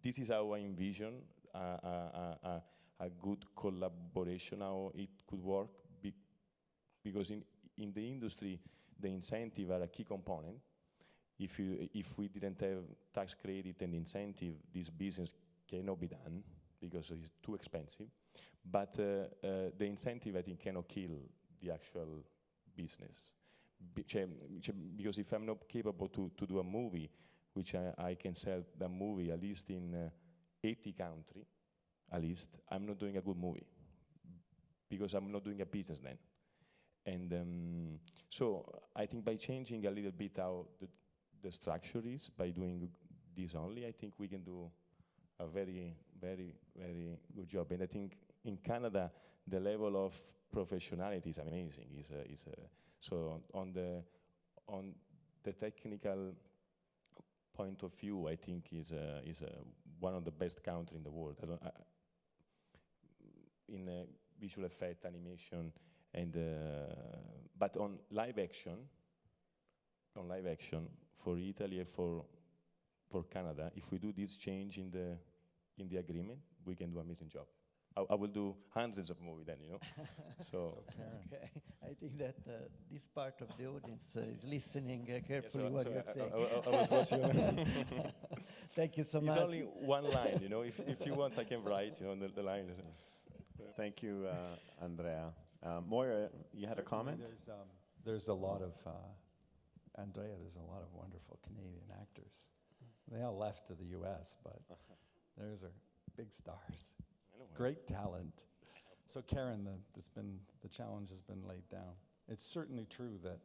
this is how I envision a good collaboration, how it could work, because in the industry, the incentive are a key component. If we didn't have tax credit and incentive, this business cannot be done because it's too expensive. But the incentive, I think, cannot kill the actual business. Because if I'm not capable to do a movie, which I can sell the movie at least in 80 countries, at least, I'm not doing a good movie because I'm not doing a business then. And so I think by changing a little bit how the structure is, by doing this only, I think we can do a very, very, very good job. And I think in Canada, the level of professionality is amazing. So on the technical point of view, I think is one of the best countries in the world. In visual effect, animation, and but on live action for Italy and for Canada, if we do this change in the agreement, we can do an amazing job. I will do hundreds of movies then, you know. So okay, I think that this part of the audience is listening carefully so what you're saying. I was watching. Thank you so much. It's only one line, you know. If you want, I can write, you know, the line. Thank you, Andrea. Moira, you had a comment? There's a lot of, Andrea, there's a lot of wonderful Canadian actors. They all left to the US, but those are big stars. Great talent. So Karen, the challenge has been laid down. It's certainly true that,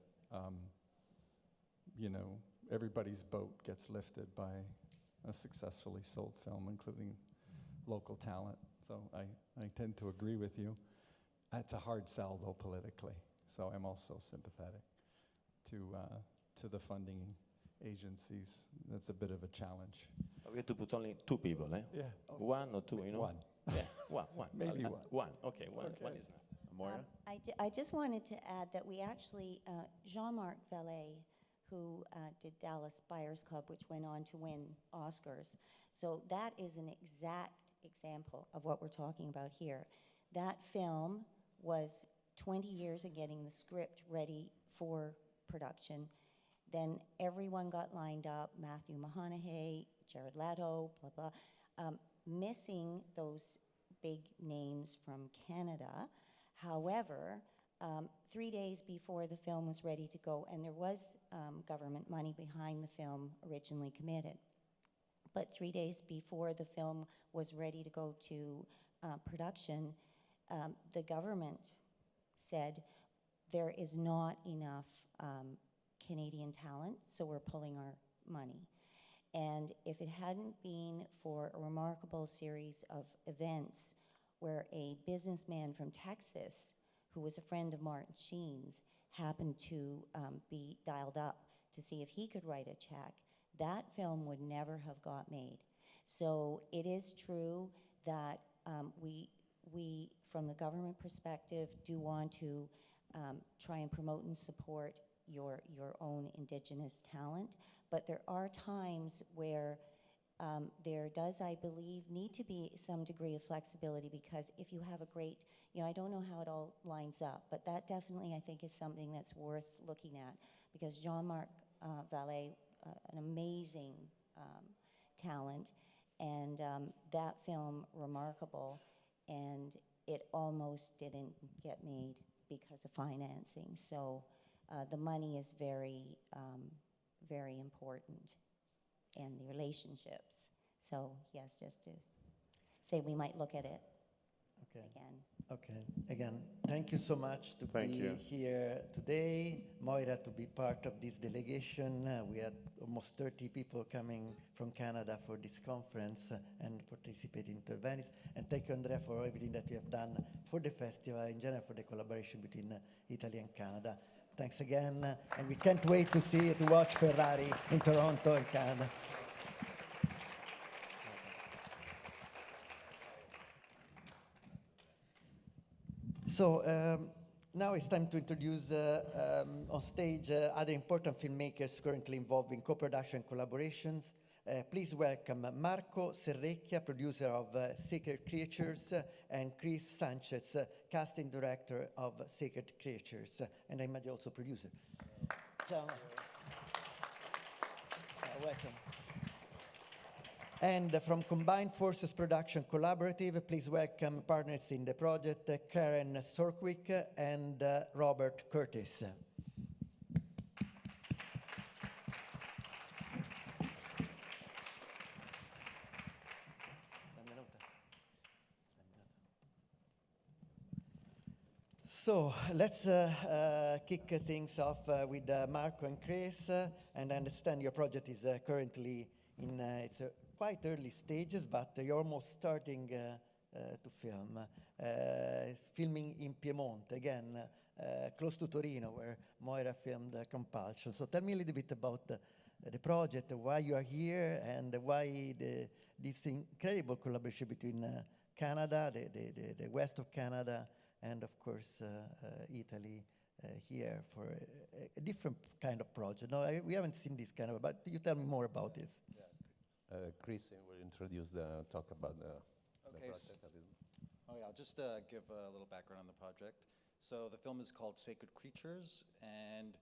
you know, everybody's boat gets lifted by a successfully sold film, including local talent. So I tend to agree with you. It's a hard sell, though, politically. So I'm also sympathetic to the funding agencies. That's a bit of a challenge. We have to put only two people, eh? Yeah. One or two, you know? One. Yeah, one. Maybe one. One, okay, one is enough. Moira? I just wanted to add that we actually, Jean-Marc Vallée, who did Dallas Buyers Club, which went on to win Oscars. So that is an exact example of what we're talking about here. That film was 20 years in getting the script ready for production. Then everyone got lined up, Matthew McConaughey, Jared Leto, blah, blah, missing those big names from Canada. However, 3 days before the film was ready to go, and there was government money behind the film originally committed, but 3 days before the film was ready to go to production, the government said there is not enough Canadian talent, so we're pulling our money. And if it hadn't been for a remarkable series of events where a businessman from Texas, who was a friend of Martin Sheen's, happened to be dialed up to see if he could write a check, that film would never have got made. So it is true that we, from the government perspective, do want to try and promote and support your own Indigenous talent, but there are times where there does, I believe, need to be some degree of flexibility, because if you have a great, you know, I don't know how it all lines up, but that definitely, I think, is something that's worth looking at, because Jean-Marc Vallée, an amazing talent, and that film, remarkable, and it almost didn't get made because of financing. So the money is very, very important, and the relationships. So yes, just to say we might look at it again. Okay, again, thank you so much to Thank be you. here today. Moira, to be part of this delegation. We had almost 30 people coming from Canada for this conference and participating to Venice. And thank you, Andrea, for everything that you have done for the festival, in general for the collaboration between Italy and Canada. Thanks again, and we can't wait to watch Ferrari in Toronto and Canada. So now it's time to introduce on stage other important filmmakers currently involved in co-production and collaborations. Please welcome Marco Serrecchia, producer of Sacred Creatures, and Chris Sanchez, casting director of Sacred Creatures, and I imagine also producer. Ciao. Welcome. And from Combined Forces Production Collaborative, please welcome partners in the project, Karen Sorkwick and Robert Curtis. So let's kick things off with Marco and Chris, and I understand your project is currently in its quite early stages, but you're almost starting to film. It's filming in Piedmont, again, close to Torino, where Moira filmed Compulsion. So tell me a little bit about the project, why you are here, and why this incredible collaboration between Canada, the west of Canada, and of course Italy here for a different kind of project. No, we haven't seen this kind of, but you tell me more about this. Yeah. Chris will introduce talk about the project a little. Oh yeah, I'll just give a little background on the project. So the film is called Sacred Creatures, and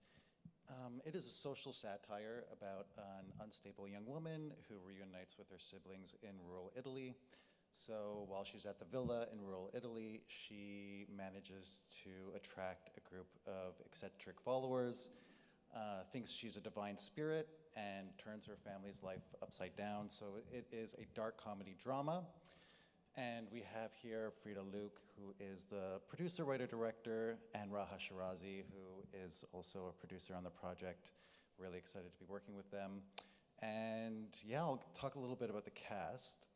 it is a social satire about an unstable young woman who reunites with her siblings in rural Italy. So while she's at the villa in rural Italy, she manages to attract a group of eccentric followers, thinks she's a divine spirit, and turns her family's life upside down. So it is a dark comedy drama. And we have here Frida Luke, who is the producer, writer, director, and Raha Shirazi, who is also a producer on the project. Really excited to be working with them. And yeah, I'll talk a little bit about the cast.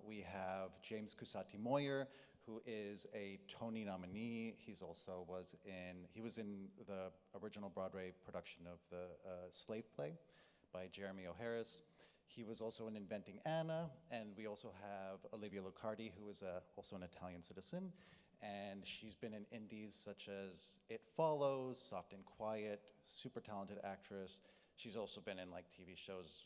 We have James Cusati Moyer, who is a Tony nominee. He was in the original Broadway production of the Slave Play by Jeremy O'Harris. He was also in Inventing Anna, and we also have Olivia Lucardi, who is also an Italian citizen, and she's been in indies such as It Follows, Soft and Quiet, super talented actress. She's also been in like TV shows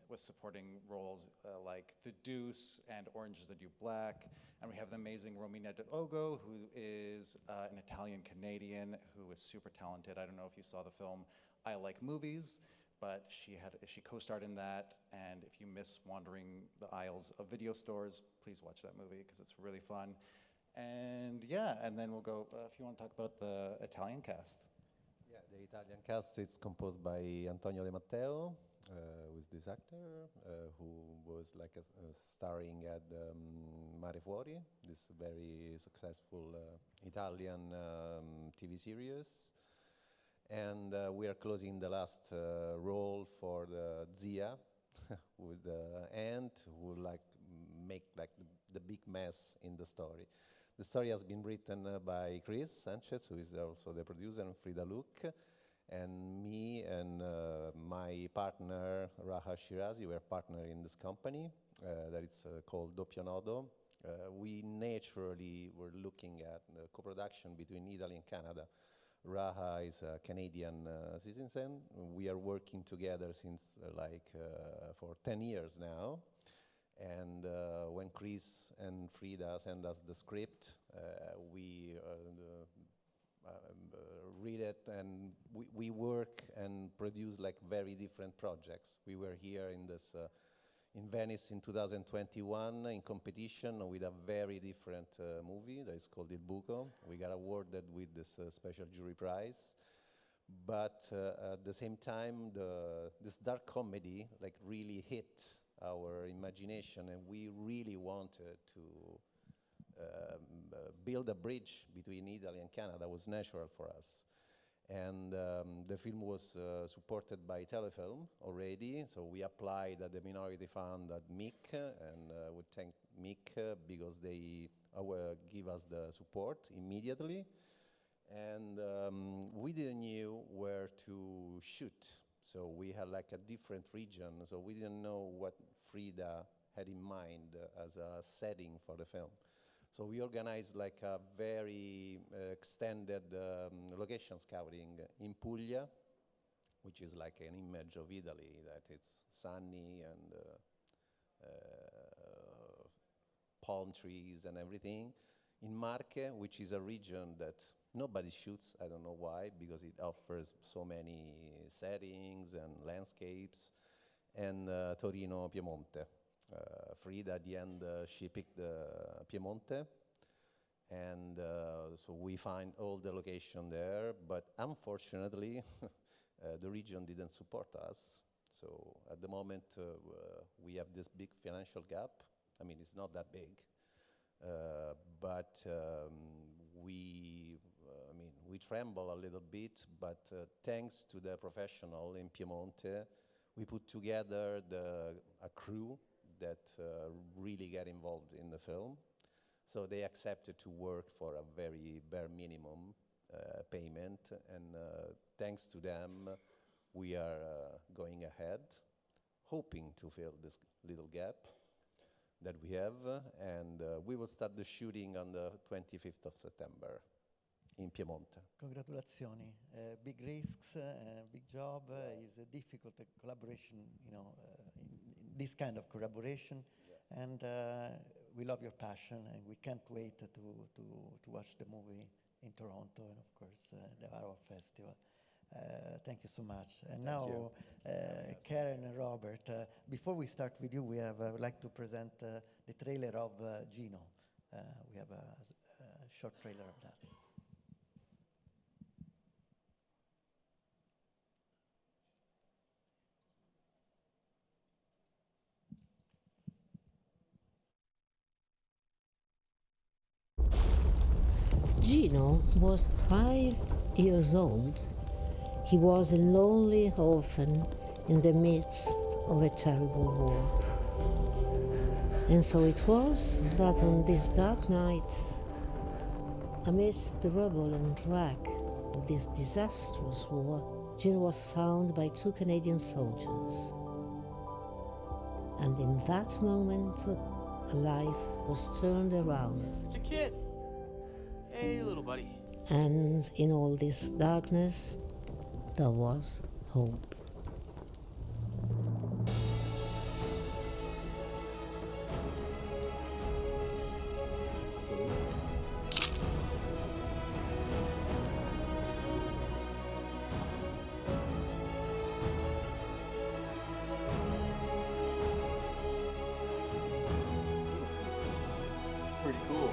with supporting roles like The Deuce and Orange is the New Black. And we have the amazing Romina D'Ogo, who is an Italian-Canadian who is super talented. I don't know if you saw the film I Like Movies, but she co-starred in that. And if you miss wandering the aisles of video stores, please watch that movie because it's really fun. And yeah, and then we'll go, if you want to talk about the Italian cast. Yeah, the Italian cast is composed by Antonio De Matteo, who is this actor, who was like starring at Mare Fuori, this very successful Italian TV series. And we are closing the last role for the Zia, with the aunt who make the big mess in the story. The story has been written by Chris Sanchez, who is also the producer, and Frida Luke, and me and my partner Raha Shirazi. We are partner in this company that is called Doppio Nodo. We naturally were looking at the co-production between Italy and Canada. Raha is a Canadian citizen. We are working together since for 10 years now. And when Chris and Frida send us the script, we read it, and we work and produce like very different projects. We were here in Venice in 2021 in competition with a very different movie that is called Il Buco. We got awarded with this special jury prize. But at the same time, this dark comedy really hit our imagination, and we really wanted build a bridge between Italy and Canada was natural for us. And the film was supported by Telefilm already, so we applied at the Minority Fund at MIC, and we thank MIC because they give us the support immediately. And we didn't know where to shoot, so we had like a different region, so we didn't know what Frida had in mind as a setting for the film. So we organized like a very extended location scouting in Puglia, which is like an image of Italy, that it's sunny and palm trees and everything. In Marche, which is a region that nobody shoots, I don't know why, because it offers so many settings and landscapes, and Torino, Piemonte. Frida, at the end, she picked Piemonte, and so we find all the location there, but unfortunately, the region didn't support us. So at the moment, we have this big financial gap. I mean, it's not that big, but we tremble a little bit, but thanks to the professional in Piemonte, we put together a crew that really get involved in the film. So they accepted to work for a very bare minimum payment, and thanks to them, we are going ahead, hoping to fill this little gap that we have, and we will start the shooting on the 25th of September in Piemonte. Congratulazioni. Big risks, big job. Is a difficult collaboration, in this kind of collaboration. Yeah. And we love your passion, and we can't wait to watch the movie in Toronto and, of course, the Arrow Festival. Thank you so much. And now, Karen and Robert, before we start with you, I would like to present the trailer of Gino. We have a short trailer of that. Gino was 5 years old. He was a lonely orphan in the midst of a terrible war. And so it was that on this dark night, amidst the rubble and wreck of this disastrous war, Gino was found by 2 Canadian soldiers. And in that moment, a life was turned around. It's a kid. Hey, little buddy. And in all this darkness, there was hope. Pretty cool.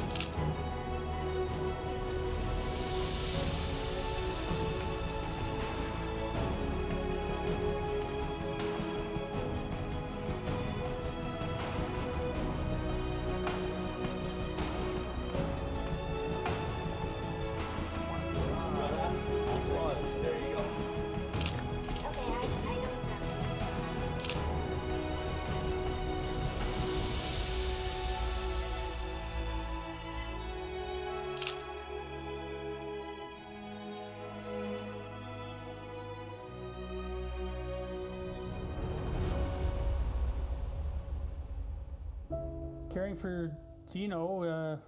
Caring for Gino,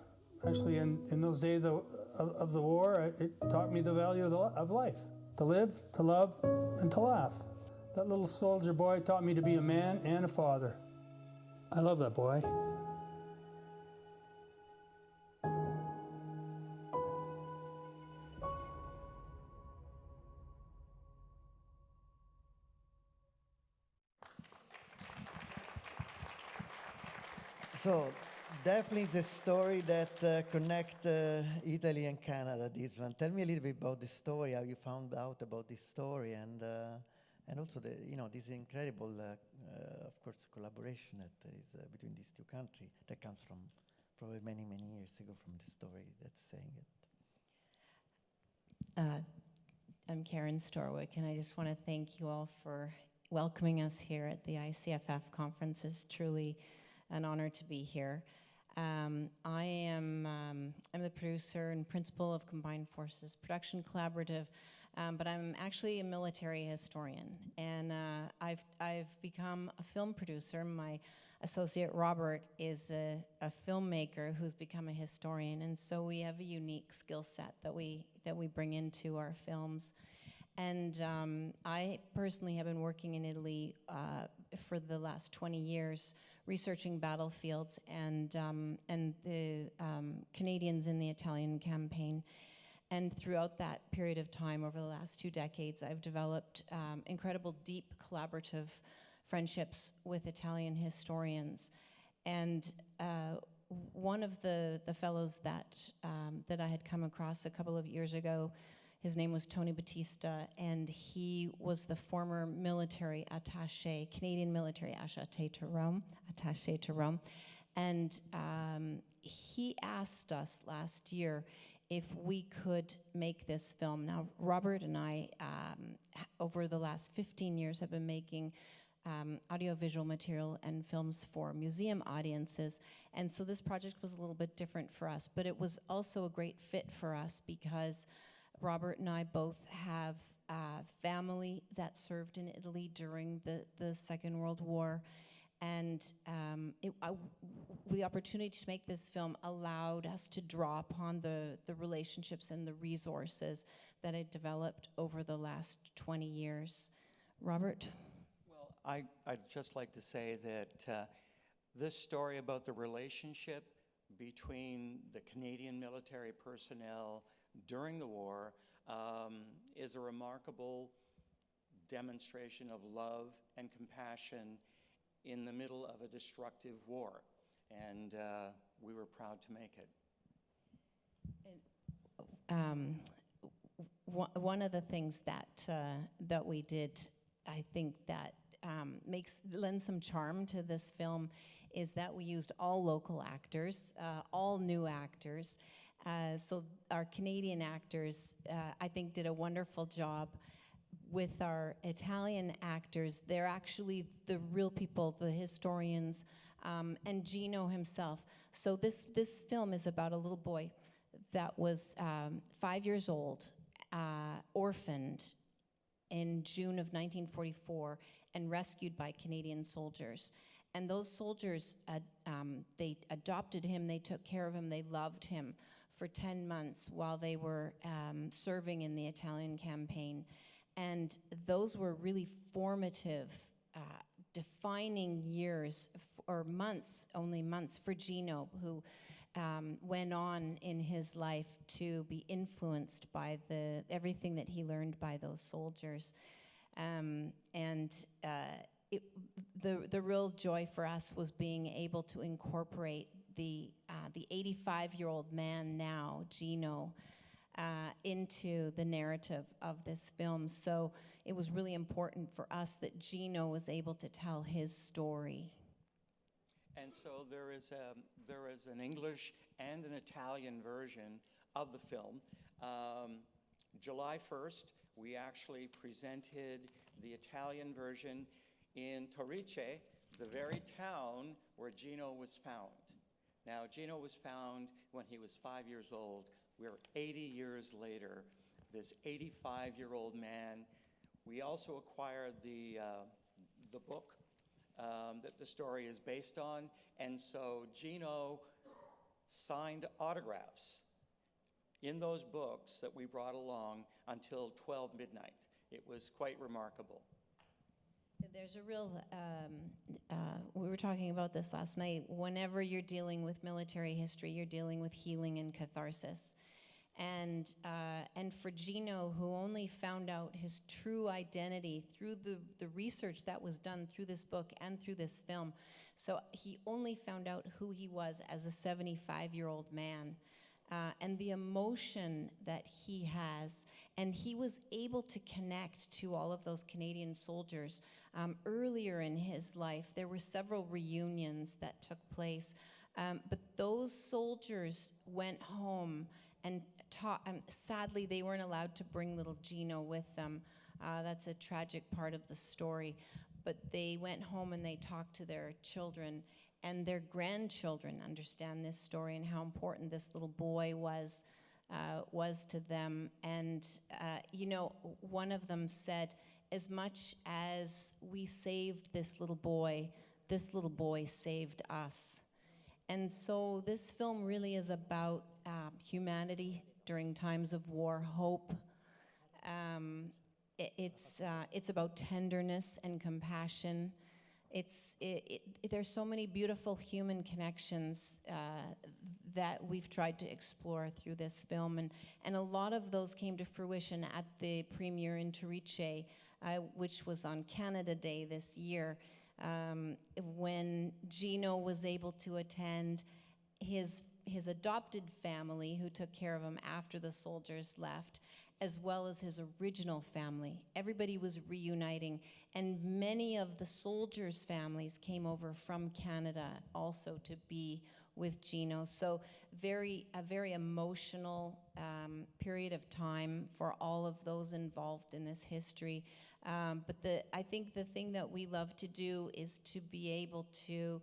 actually in those days of the war, it taught me the value of life. To live, to love, and to laugh. That little soldier boy taught me to be a man and a father. I love that boy. So definitely it's a story that connects Italy and Canada, this one. Tell me a little bit about the story, how you found out about this story, and also this incredible, of course, collaboration that is between these two countries that comes from probably many, many years ago from the story that's saying it. I'm Karen Storwick, and I just want to thank you all for welcoming us here at the ICFF conference. It's truly an honor to be here. I'm the producer and principal of Combined Forces Production Collaborative, but I'm actually a military historian, and I've become a film producer. My associate Robert is a filmmaker who's become a historian, and so we have a unique skill set that we bring into our films. And I personally have been working in Italy for the last 20 years, researching battlefields and the Canadians in the Italian campaign. And throughout that period of time, over the last 2 decades, I've developed incredible, deep, collaborative friendships with Italian historians. And one of the fellows that I had come across a couple of years ago, his name was Tony Battista, and he was the former military attaché, Canadian military attaché to Rome. And he asked us last year if we could make this film. Now, Robert and I, over the last 15 years, have been making audiovisual material and films for museum audiences. And so this project was a little bit different for us, but it was also a great fit for us because Robert and I both have family that served in Italy during the Second World War. And the opportunity to make this film allowed us to draw upon the relationships and the resources that had developed over the last 20 years. Robert? I'd just like to say that this story about the relationship between the Canadian military personnel during the war is a remarkable demonstration of love and compassion in the middle of a destructive war. And we were proud to make it. One of the things that we did, I think that lends some charm to this film is that we used all local actors, all new actors. So our Canadian actors, I think, did a wonderful job. With our Italian actors, they're actually the real people, the historians, and Gino himself. So this film is about a little boy that was 5 years old, orphaned in June of 1944, and rescued by Canadian soldiers. And those soldiers, they adopted him, they took care of him, they loved him for 10 months while they were serving in the Italian campaign. And those were really formative, defining years, or months, only months, for Gino, who went on in his life to be influenced by everything that he learned by those soldiers. The real joy for us was being able to incorporate the 85-year-old man now, Gino, into the narrative of this film. So it was really important for us that Gino was able to tell his story. And so there is an English and an Italian version of the film. July 1st, we actually presented the Italian version in Torrice, the very town where Gino was found. Now, Gino was found when he was 5 years old. We're 80 years later, this 85-year-old man. We also acquired the book that the story is based on, and so Gino signed autographs in those books that we brought along until 12 midnight. It was quite remarkable. There's a real, we were talking about this last night, whenever you're dealing with military history, you're dealing with healing and catharsis. And for Gino, who only found out his true identity through the research that was done through this book and through this film, so he only found out who he was as a 75-year-old man. And the emotion that he has, and he was able to connect to all of those Canadian soldiers. Earlier in his life, there were several reunions that took place But those soldiers went home and sadly, they weren't allowed to bring little Gino with them. That's a tragic part of the story. But they went home and they talked to their children, and their grandchildren understand this story and how important this little boy was to them. And, you know, one of them said, as much as we saved this little boy saved us. And so this film really is about humanity during times of war, hope. It's about tenderness and compassion. There's so many beautiful human connections that we've tried to explore through this film, and a lot of those came to fruition at the premiere in Torice, which was on Canada Day this year, when Gino was able to attend. His adopted family, who took care of him after the soldiers left, as well as his original family. Everybody was reuniting, and many of the soldiers' families came over from Canada also to be with Gino. So a very emotional period of time for all of those involved in this history. But I think the thing that we love to do is to be able to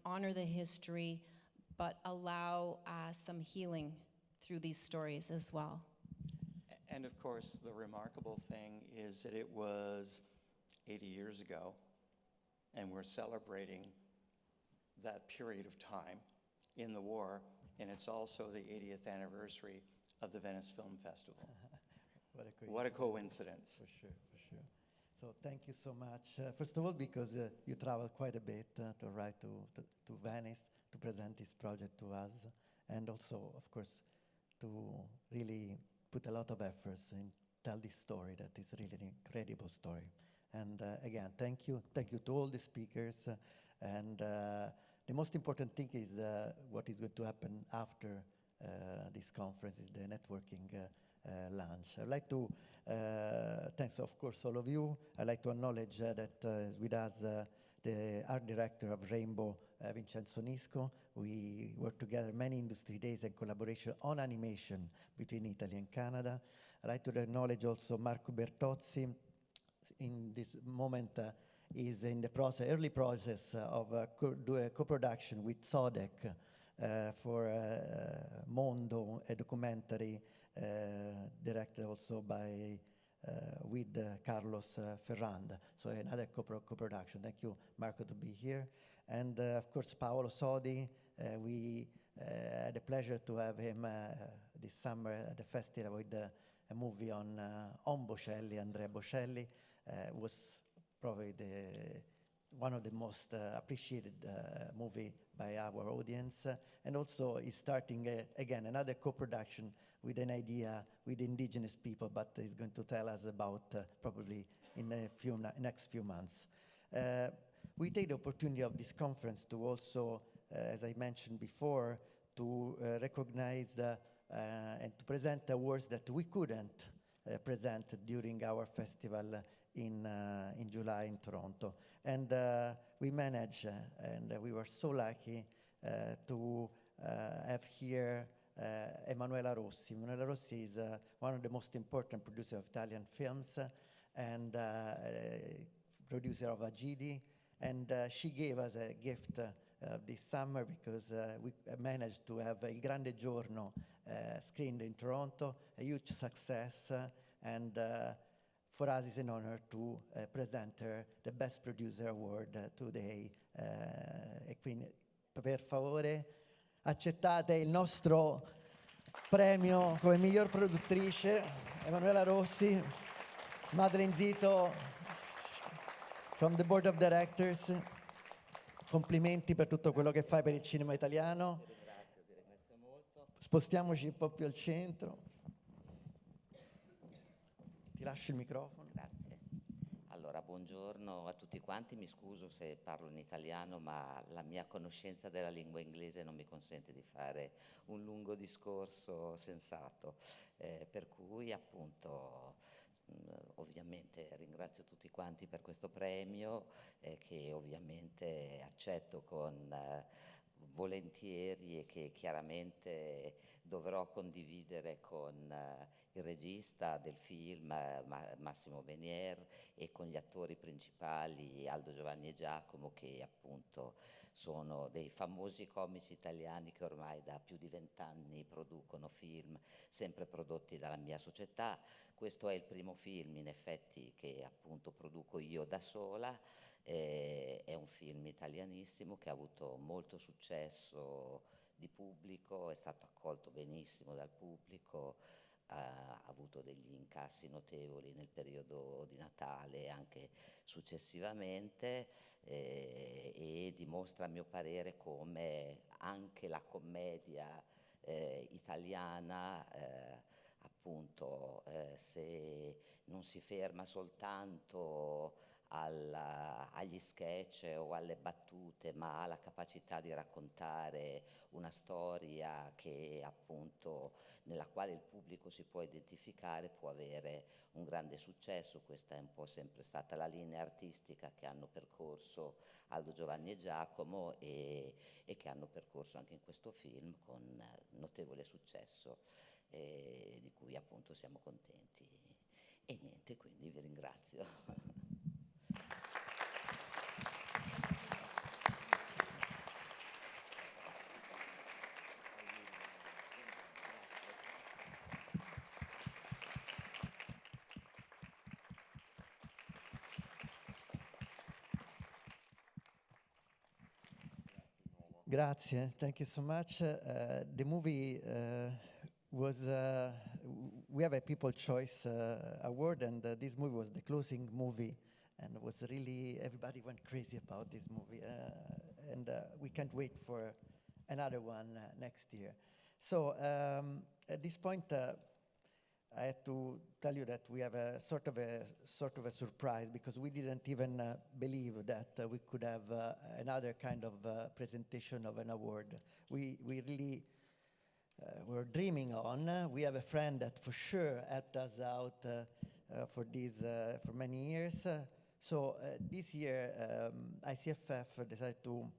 honor the history, but allow some healing through these stories as well. And of course, the remarkable thing is that it was 80 years ago, and we're celebrating that period of time in the war, and it's also the 80th anniversary of the Venice Film Festival. What a coincidence. For sure, for sure. So thank you so much. First of all, because you traveled quite a bit to arrive to Venice to present this project to us, and also, of course, to really put a lot of efforts in tell this story that is really an incredible story. And again, thank you to all the speakers. And the most important thing is what is going to happen after this conference is the networking lunch. I'd like to thanks, of course, all of you. I'd like to acknowledge that with us the art director of Rainbow, Vincenzo Nisco. We worked together many industry days and collaboration on animation between Italy and Canada. I'd like to acknowledge also Marco Bertozzi. In this moment is in the early process of do a co-production with Sodec for Mondo, a documentary directed also by with Carlos Ferrand, so another co-production. Thank you, Marco, to be here. And of course, Paolo Sodi. We had the pleasure to have him this summer at the festival with a movie on Bocelli, Andrea Bocelli. Was probably one of the most appreciated movie by our audience. And also is starting again another co-production with an idea with indigenous people, but he's going to tell us about probably in the next few months. We take the opportunity of this conference to also, as I mentioned before, to recognize and to present awards that we couldn't present during our festival in July in Toronto. And we managed, and we were so lucky to have here Emanuela Rossi. Emanuela Rossi is one of the most important producers of Italian films and producer of Agidi. And she gave us a gift this summer because we managed to have Il Grande Giorno screened in Toronto, a huge success. And for us it's an honor to present her the Best Producer Award today. E quindi, per favore, accettate il nostro premio come miglior produttrice, Emanuela Rossi, Madeleine Zito from the Board of Directors. Complimenti per tutto quello che fai per il cinema italiano. Ti ringrazio molto. Spostiamoci un po' più al centro. Ti lascio il microfono. Grazie. Allora, buongiorno a tutti quanti. Mi scuso se parlo in italiano, ma la mia conoscenza della lingua inglese non mi consente di fare un lungo discorso sensato. Per cui, appunto, ovviamente ringrazio tutti quanti per questo premio che ovviamente accetto con volentieri e che chiaramente dovrò condividere con il regista del film Massimo Venier e con gli attori principali Aldo, Giovanni e Giacomo, che appunto sono dei famosi comici italiani che ormai da più di 20 anni producono film sempre prodotti dalla mia società. Questo è il primo film in effetti che appunto produco io da sola. È un film italianissimo che ha avuto molto successo di pubblico, è stato accolto benissimo dal pubblico, ha avuto degli incassi notevoli nel periodo di Natale e anche successivamente, e dimostra a mio parere come anche la commedia italiana appunto se non si ferma soltanto agli sketch o alle battute, ma ha la capacità di raccontare una storia che appunto nella quale il pubblico si può identificare, può avere un grande successo. Questa è un po' sempre stata la linea artistica che hanno percorso Aldo, Giovanni e Giacomo e che hanno percorso anche in questo film con notevole successo, di cui appunto siamo contenti. E niente, quindi vi ringrazio. Grazie, thank you so much. The movie was, we have a People Choice Award, and this movie was the closing movie, and was really, everybody went crazy about this movie, and we can't wait for another one next year. So at this point, I had to tell you that we have a sort of a surprise, because we didn't even believe that we could have another kind of presentation of an award. We really were dreaming on. We have a friend that for sure helped us out for this for many years. So this year, ICFF decided to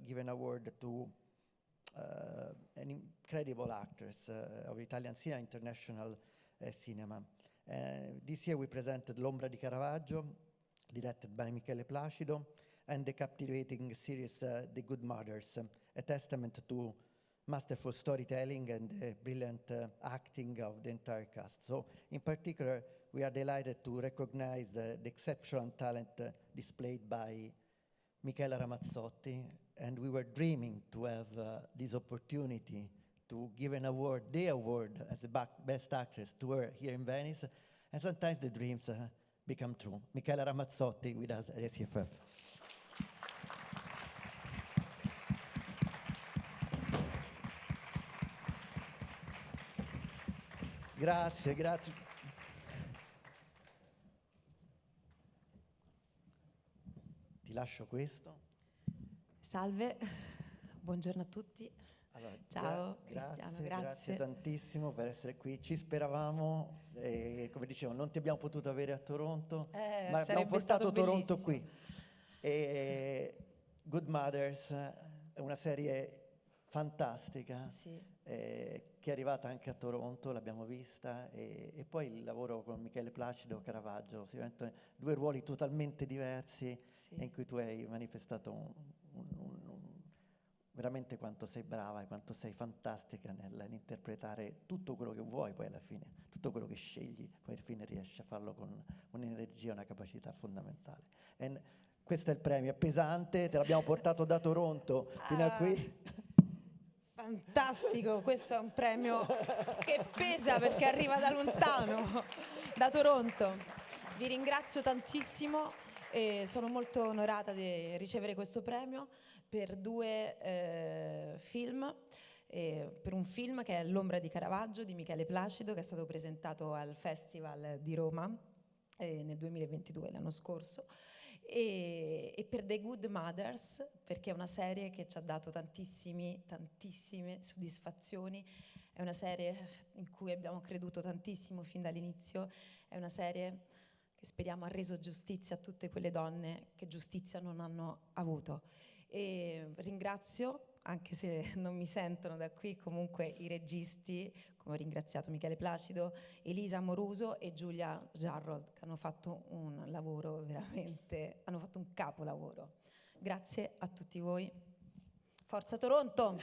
give an award to an incredible actress of Italian cinema, international cinema. This year we presented L'Ombra di Caravaggio, directed by Michele Placido, and the captivating series The Good Mothers, a testament to masterful storytelling and the brilliant acting of the entire cast. So in particular, we are delighted to recognize the exceptional talent displayed by Michela Ramazzotti, and we were dreaming to have this opportunity to give an award, the award as the best actress to her here in Venice, and sometimes the dreams become true. Michela Ramazzotti with us at ICFF. Grazie, grazie. Ti lascio questo. Salve, buongiorno a tutti. Allora, Ciao Cristiano, grazie tantissimo per essere qui. Ci speravamo, come dicevo, non ti abbiamo potuto avere a Toronto, ma abbiamo portato Toronto qui. Good Mothers è una serie fantastica, sì, che è arrivata anche a Toronto, l'abbiamo vista, e poi il lavoro con Michele Placido, Caravaggio, sicuramente due ruoli totalmente diversi, sì, in cui tu hai manifestato veramente quanto sei brava e quanto sei fantastica nell'interpretare tutto quello che vuoi, poi alla fine, tutto quello che scegli, poi alla fine riesci a farlo con un'energia, una capacità fondamentale. E questo è il premio, è pesante, te l'abbiamo portato da Toronto fino a qui. Fantastico, questo è un premio che pesa perché arriva da lontano, da Toronto. Vi ringrazio tantissimo e sono molto onorata di ricevere questo premio per due film. Per un film che è L'Ombra di Caravaggio di Michele Placido, che è stato presentato al Festival di Roma nel 2022, l'anno scorso, e per The Good Mothers, perché è una serie che ci ha dato tantissime soddisfazioni, è una serie in cui abbiamo creduto tantissimo fin dall'inizio, è una serie che speriamo ha reso giustizia a tutte quelle donne che giustizia non hanno avuto. E ringrazio anche se non mi sentono da qui, comunque i registi, come ho ringraziato Michele Placido, Elisa Amoruso e Giulia Jarrod, che hanno fatto un lavoro veramente, hanno fatto un capolavoro. Grazie a tutti voi. Forza Toronto!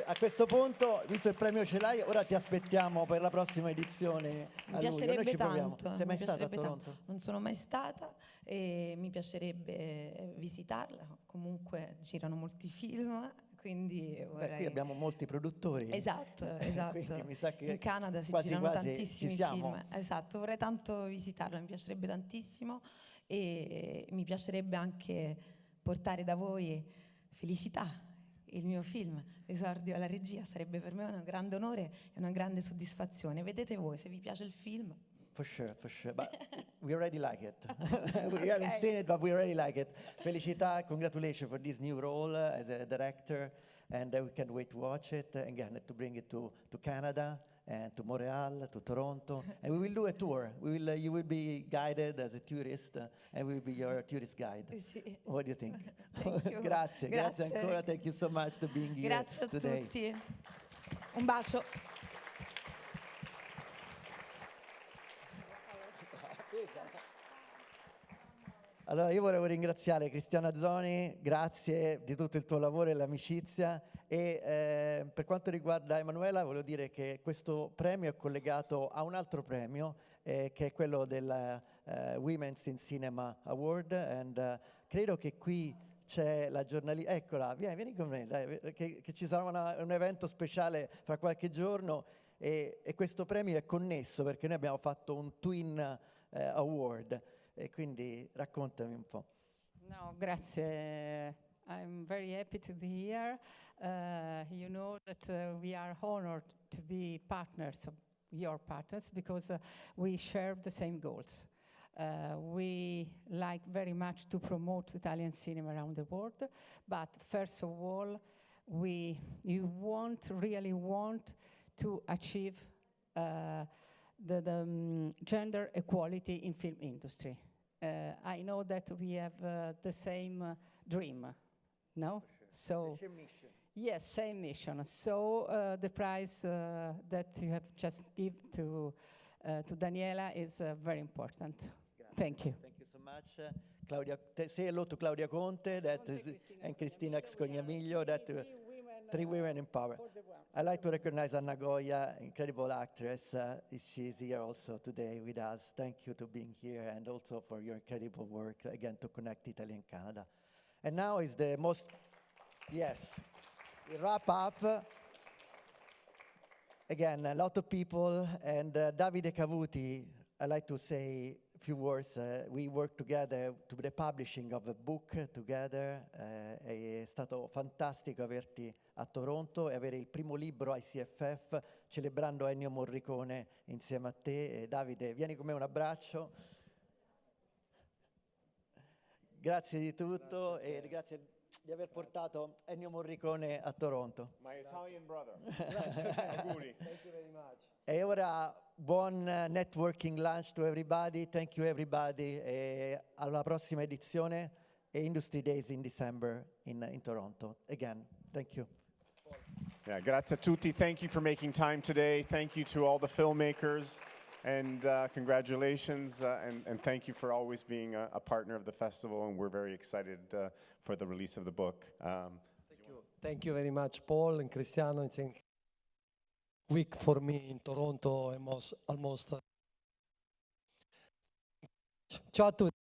A questo punto, visto il premio ce l'hai, ora ti aspettiamo per la prossima edizione. Mi piacerebbe tanto. Sei mai mi stata a piacerebbe Toronto? tanto. Non sono mai stata e mi piacerebbe visitarla. Comunque girano molti film, quindi vorrei... Qui abbiamo molti produttori. Esatto. Quindi mi sa che in Canada si quasi girano quasi tantissimi ci siamo. film. Esatto, vorrei tanto visitarla, mi piacerebbe tantissimo e mi piacerebbe anche portare da voi Felicità, il mio film, esordio alla regia. Sarebbe per me un grande onore e una grande soddisfazione. Vedete voi se vi piace il film. For sure. But we already like it. We haven't seen it, but we already like it. Felicità, congratulations for this new role as a director, and we can't wait to watch it. Again, to bring it to Canada and to Montreal, to Toronto, and we will do a tour. You will be guided as a tourist, and we will be your tourist guide. Sì. What do you think? Thank you. Grazie ancora. Thank you so much for being here Grazie a today. tutti. Un bacio. Allora, io volevo ringraziare Cristiano Azzoni, grazie di tutto il tuo lavoro e l'amicizia. E per quanto riguarda Emanuela, volevo dire che questo premio è collegato a un altro premio, che è quello del Women's in Cinema Award. E credo che qui c'è la giornalista. Eccola, vieni con me, dai, che ci sarà un evento speciale fra qualche giorno. E questo premio è connesso perché noi abbiamo fatto un Twin Award. E quindi raccontami un po'. No, grazie. I'm very happy to be here. You know that we are honored to be partners, your partners, because we share the same goals. We like very much to promote Italian cinema around the world, but first of all, we really want to achieve the gender equality in film industry. I know that we have the same dream, no? So, same mission. yes, same mission. So the prize that you have just given to Daniela is very important. Thank you. Thank you so much. Claudia, say hello to Claudia Conte, and Cristina Scognamiglio, three women in power. I'd like to recognize Anna Goya, incredible actress. She's here also today with us. Thank you for being here and also for your incredible work, again, to connect Italy and Canada. And now is the most, yes, we wrap up. Again, a lot of people, and Davide Cavuti, I'd like to say a few words. We worked together to the publishing of a book together. È stato fantastico averti a Toronto e avere il primo libro ICFF celebrando Ennio Morricone insieme a te. E Davide, vieni con me, un abbraccio. Grazie di tutto e grazie di aver portato Ennio Morricone a Toronto. My Italian brother. Auguri. Thank you very much. E ora buon networking lunch to everybody. Thank you everybody. E alla prossima edizione e Industry Days in December in Toronto. Again, thank you. Yeah, grazie a tutti. Thank you for making time today. Thank you to all the filmmakers. And congratulations, and thank you for always being a partner of the festival. And we're very excited for the release of the book. Thank you very much, Paul and Cristiano. It's a week for me in Toronto, almost. Ciao a tutti.